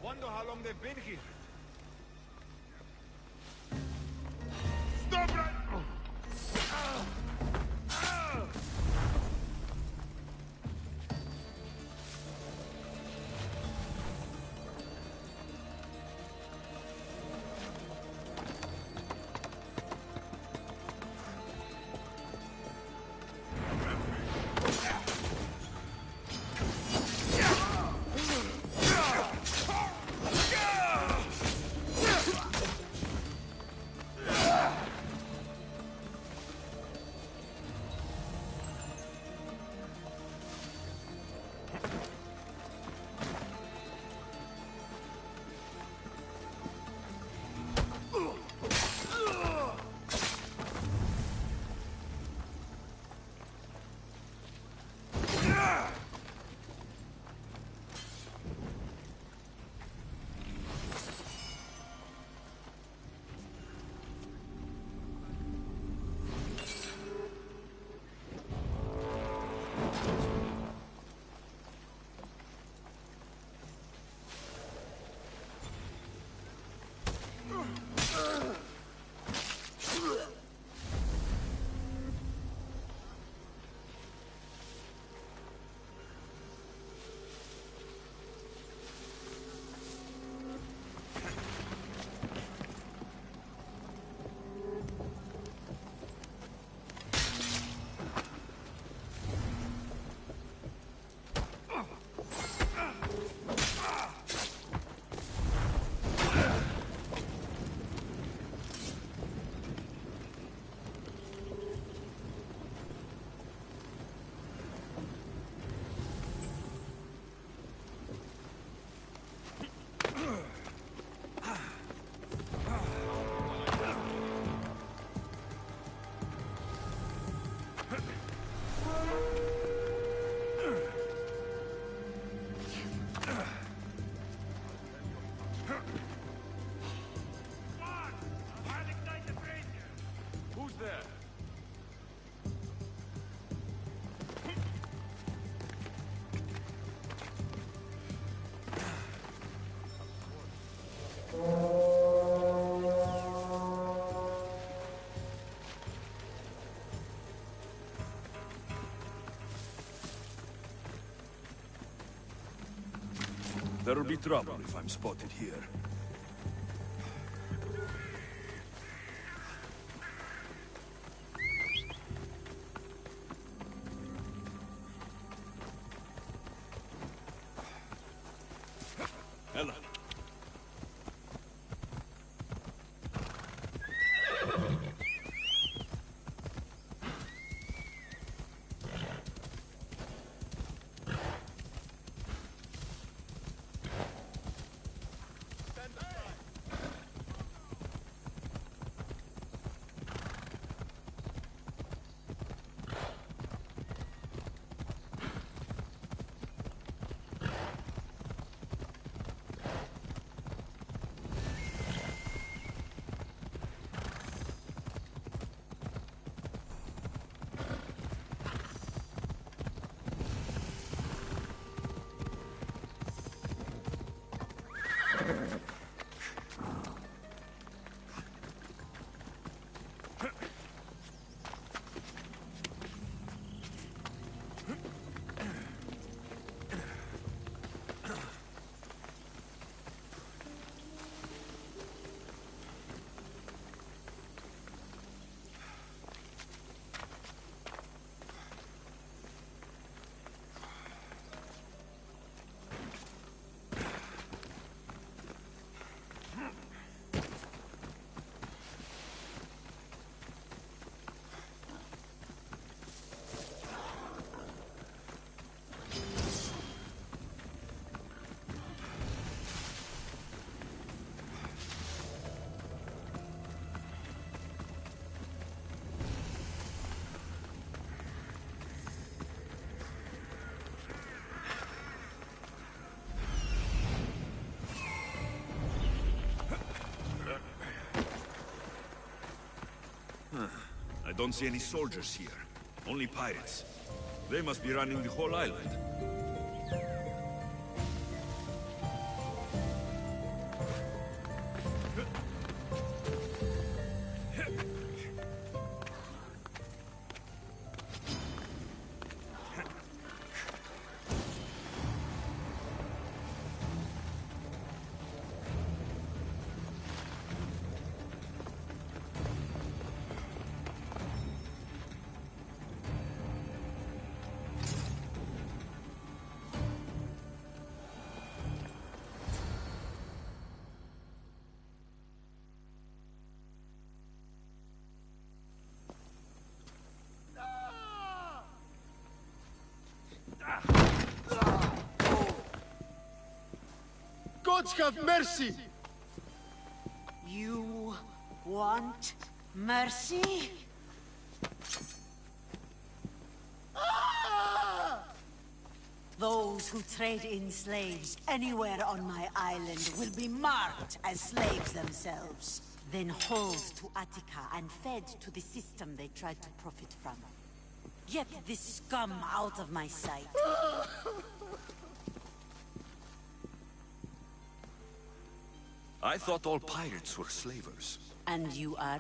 Speaker 17: Wonder how long they've been here. Stop right!
Speaker 2: There'll be trouble if I'm spotted here. Ella. I don't see any soldiers here. Only pirates. They must be running the whole island.
Speaker 7: Gods have mercy!
Speaker 19: You want mercy? Those who trade in slaves anywhere on my island will be marked as slaves themselves, then hauled to Attica and fed to the system they tried to profit from. Get this scum out of my sight.
Speaker 2: I thought all pirates were slavers.
Speaker 19: And you are?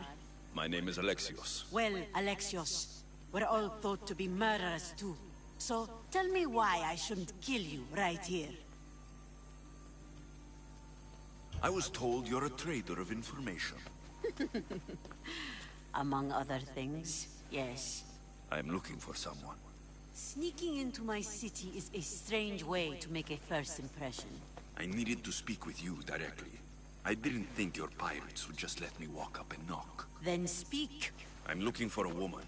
Speaker 2: My name is Alexios.
Speaker 19: Well, Alexios, we're all thought to be murderers too. So, tell me why I shouldn't kill you right here.
Speaker 2: I was told you're a trader of information.
Speaker 19: Among other things, yes.
Speaker 2: I'm looking for someone.
Speaker 19: Sneaking into my city is a strange way to make a first impression.
Speaker 2: I needed to speak with you directly. I didn't think your pirates would just let me walk up and knock.
Speaker 19: Then speak.
Speaker 2: I'm looking for a woman.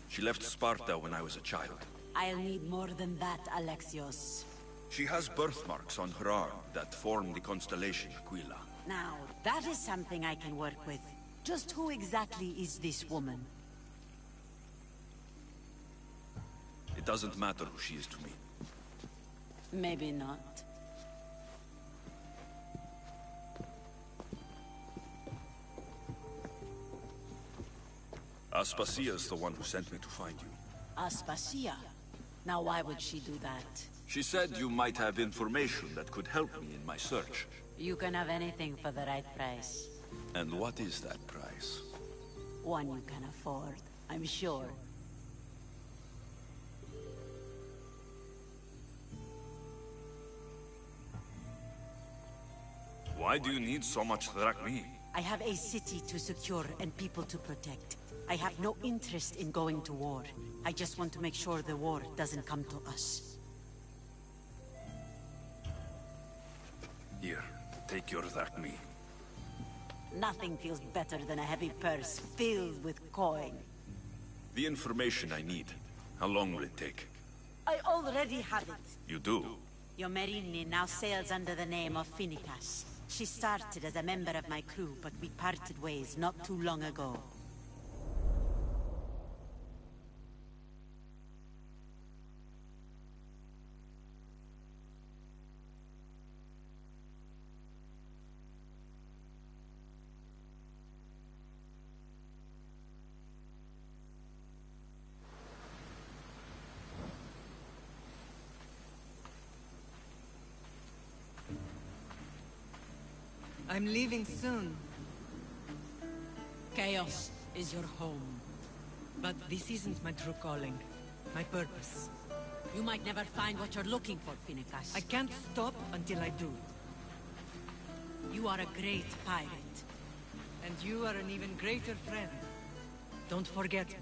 Speaker 2: She left Sparta when I was a child.
Speaker 19: I'll need more than that, Alexios.
Speaker 2: She has birthmarks on her arm that form the constellation Aquila.
Speaker 19: Now, that is something I can work with. Just who exactly is this woman?
Speaker 2: It doesn't matter who she is to me.
Speaker 19: Maybe not.
Speaker 2: Aspasia is the one who sent me to find you.
Speaker 19: Aspasia? Now why would she do that?
Speaker 2: She said you might have information that could help me in my search.
Speaker 19: You can have anything for the right price.
Speaker 2: And what is that price?
Speaker 19: One you can afford, I'm sure.
Speaker 2: Why do you need so much drachmi?
Speaker 19: I have a city to secure and people to protect. I have no interest in going to war. I just want to make sure the war doesn't come to us.
Speaker 2: Here, take your Zachmi.
Speaker 19: Nothing feels better than a heavy purse filled with coin.
Speaker 2: The information I need. How long will it take?
Speaker 19: I already have it.
Speaker 2: You do?
Speaker 19: Your Merini now sails under the name of Finikas. She started as a member of my crew, but we parted ways not too long ago.
Speaker 20: I'm leaving soon. Chaos is your home. But this isn't my true calling. My purpose.
Speaker 19: You might never find what you're looking for, Finikas.
Speaker 20: I can't stop until I do.
Speaker 19: You are a great pirate.
Speaker 20: And you are an even greater friend. Don't forget me.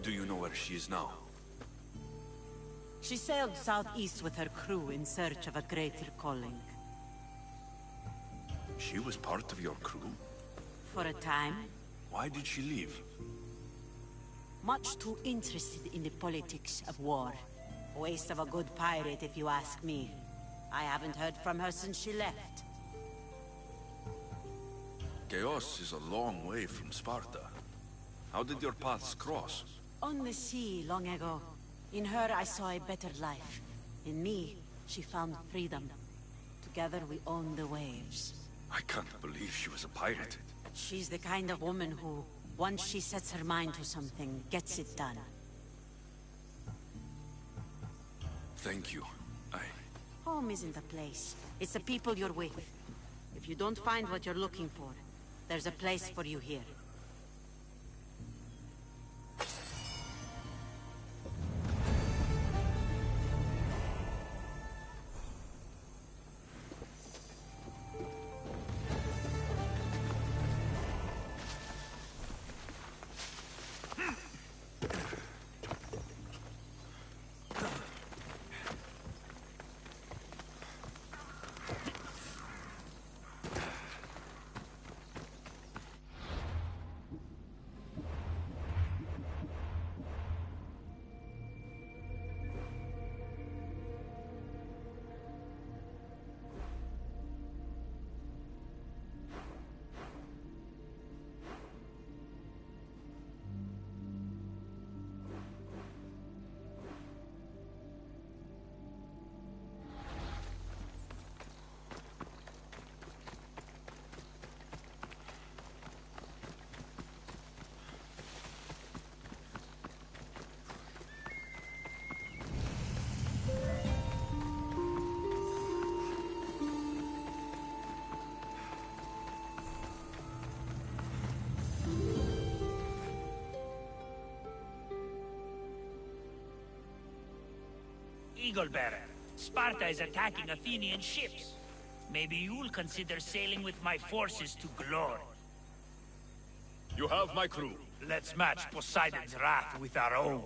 Speaker 2: Do you know where she is now?
Speaker 19: She sailed southeast with her crew in search of a greater calling.
Speaker 2: She was part of your crew?
Speaker 19: For a time.
Speaker 2: Why did she leave?
Speaker 19: Much too interested in the politics of war. A waste of a good pirate, if you ask me. I haven't heard from her since she left.
Speaker 2: Chaos is a long way from Sparta. How did your paths cross?
Speaker 19: On the sea, long ago. In her, I saw a better life. In me, she found freedom. Together, we owned the waves.
Speaker 2: I can't believe she was a pirate.
Speaker 19: She's the kind of woman who, once she sets her mind to something, gets it done.
Speaker 2: Thank you.
Speaker 19: Home isn't a place. It's the people you're with. If you don't find what you're looking for, there's a place for you here.
Speaker 21: Eagle Bearer, Sparta is attacking Athenian ships. Maybe you'll consider sailing with my forces to glory.
Speaker 2: You have my crew.
Speaker 21: Let's match Poseidon's wrath with our own.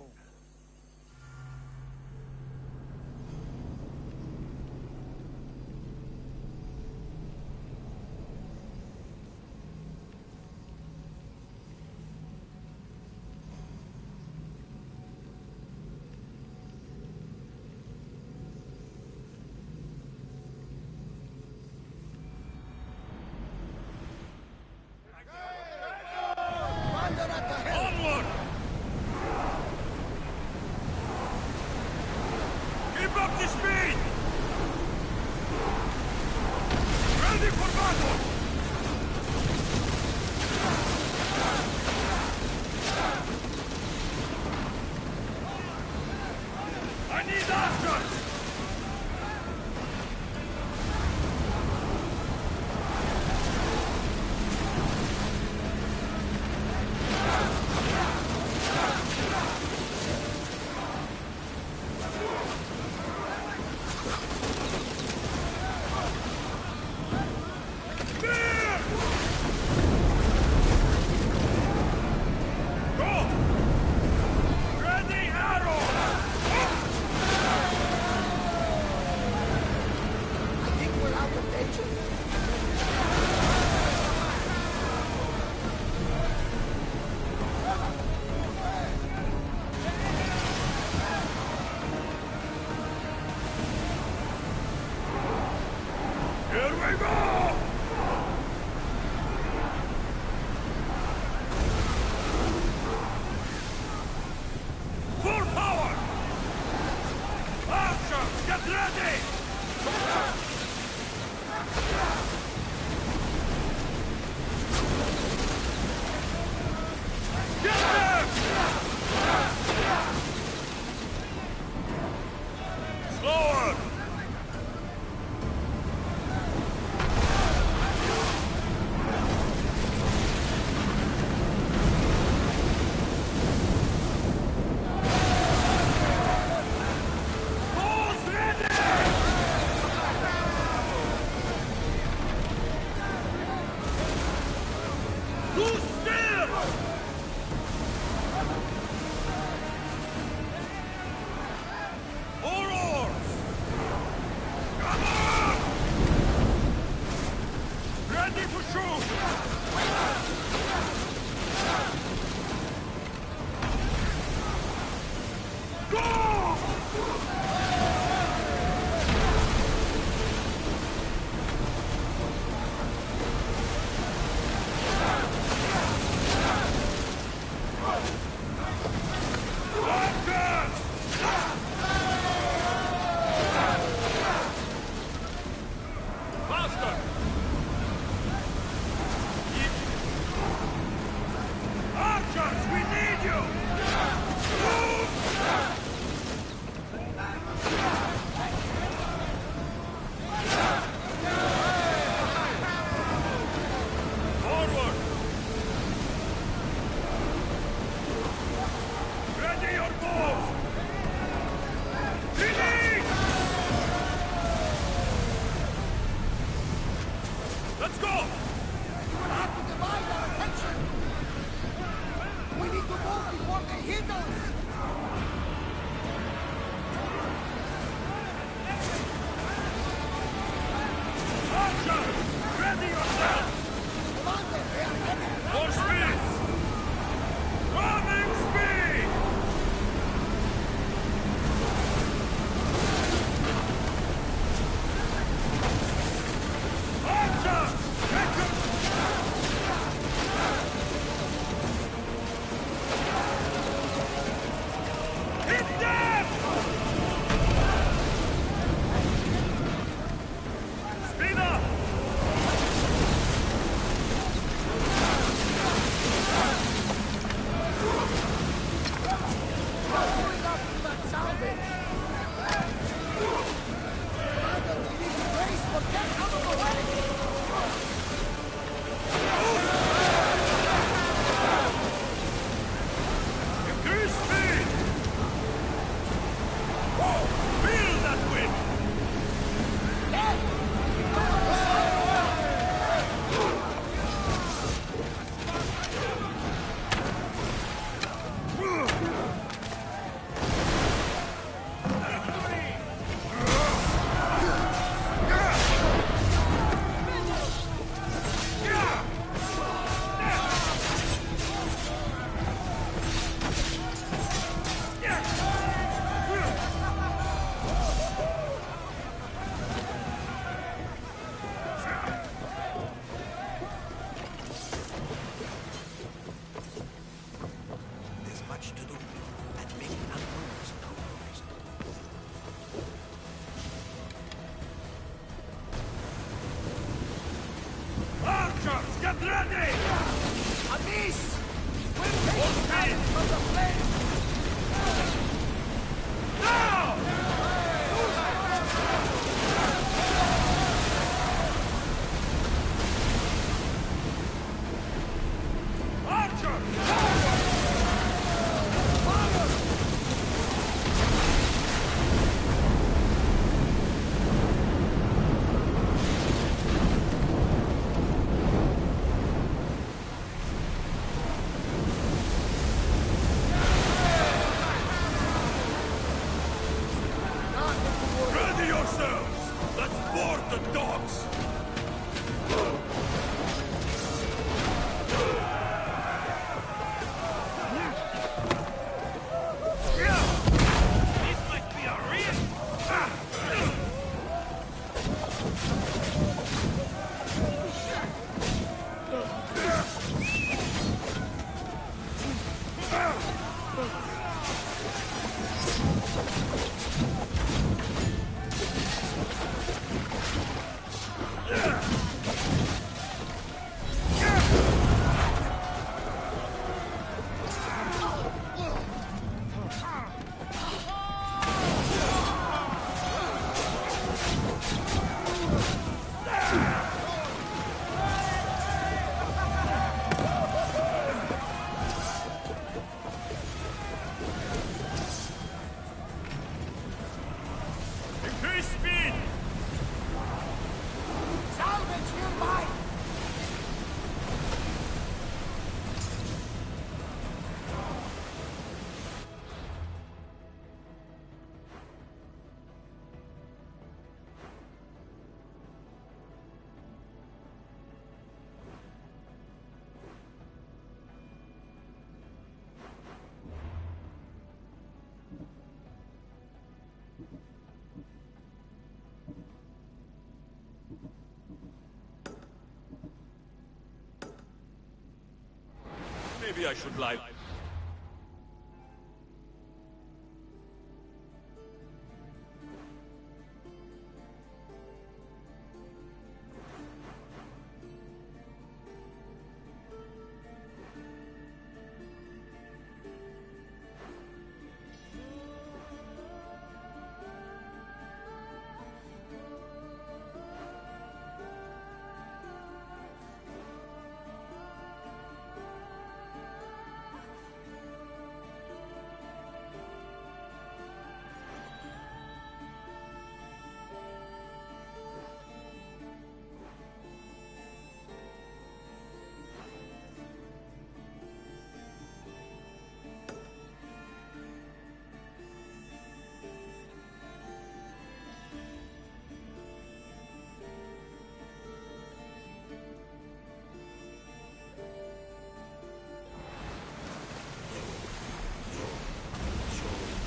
Speaker 2: Maybe I should lie.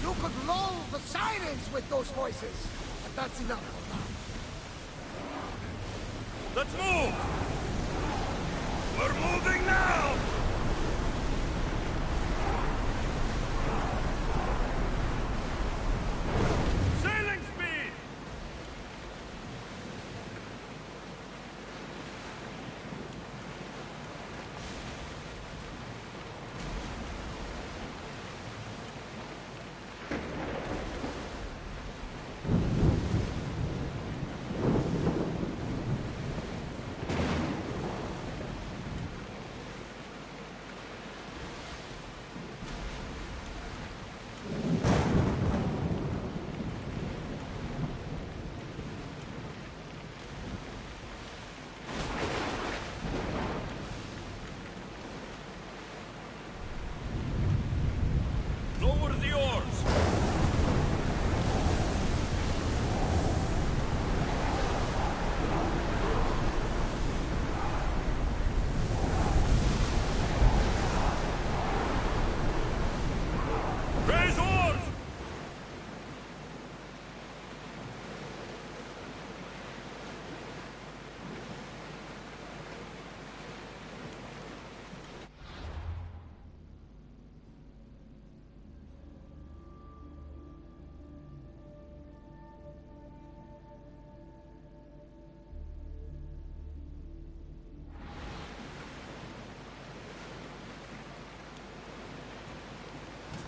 Speaker 18: You could lull the sirens with those voices, but that's enough for now.
Speaker 2: Let's move! We're moving now! Sailing speed! Lower the oars! Raise oars!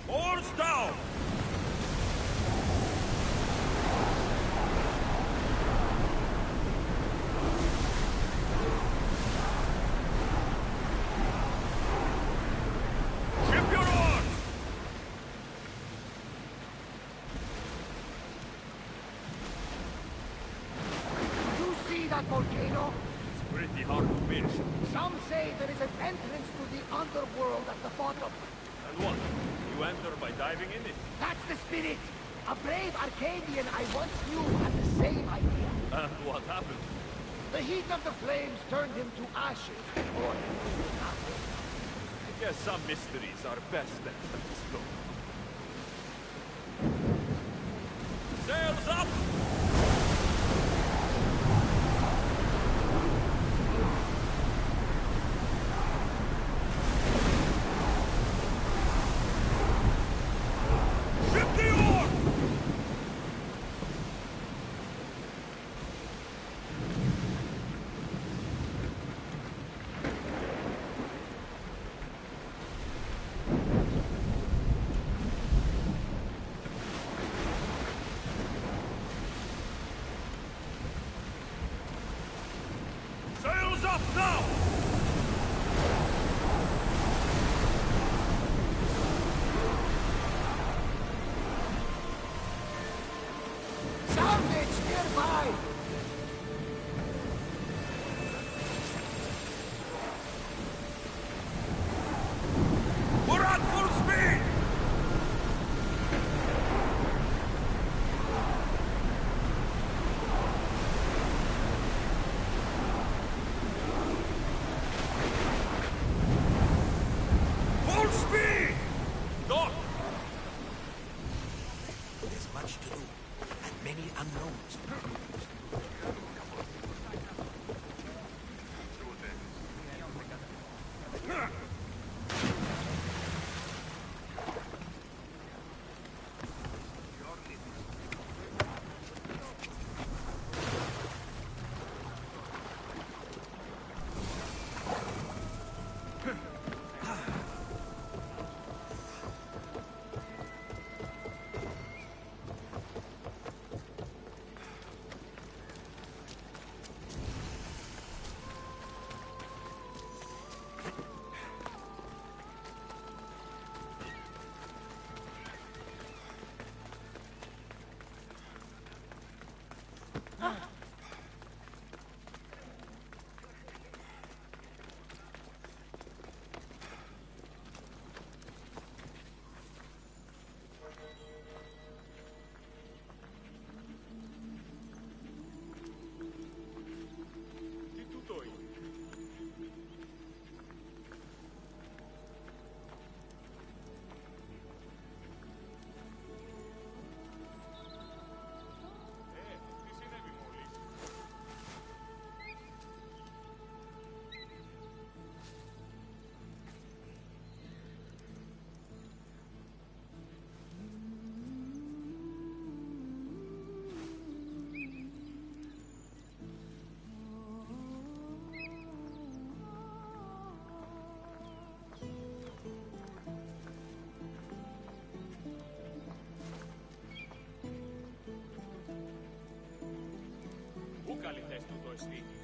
Speaker 2: Oars down! Ship your oars!
Speaker 18: You see that volcano?
Speaker 2: It's pretty hard to reach.
Speaker 18: Some say there is an entrance to the underworld at the bottom.
Speaker 2: And what? You enter by diving in it?
Speaker 18: That's the spirit! A brave Arcadian I once knew had the same idea.
Speaker 2: And what happened?
Speaker 18: The heat of the flames turned him to ashes before he knew nothing.
Speaker 2: I guess some mysteries are best left unexplored. Sails up! Ship the oar!
Speaker 17: continuously.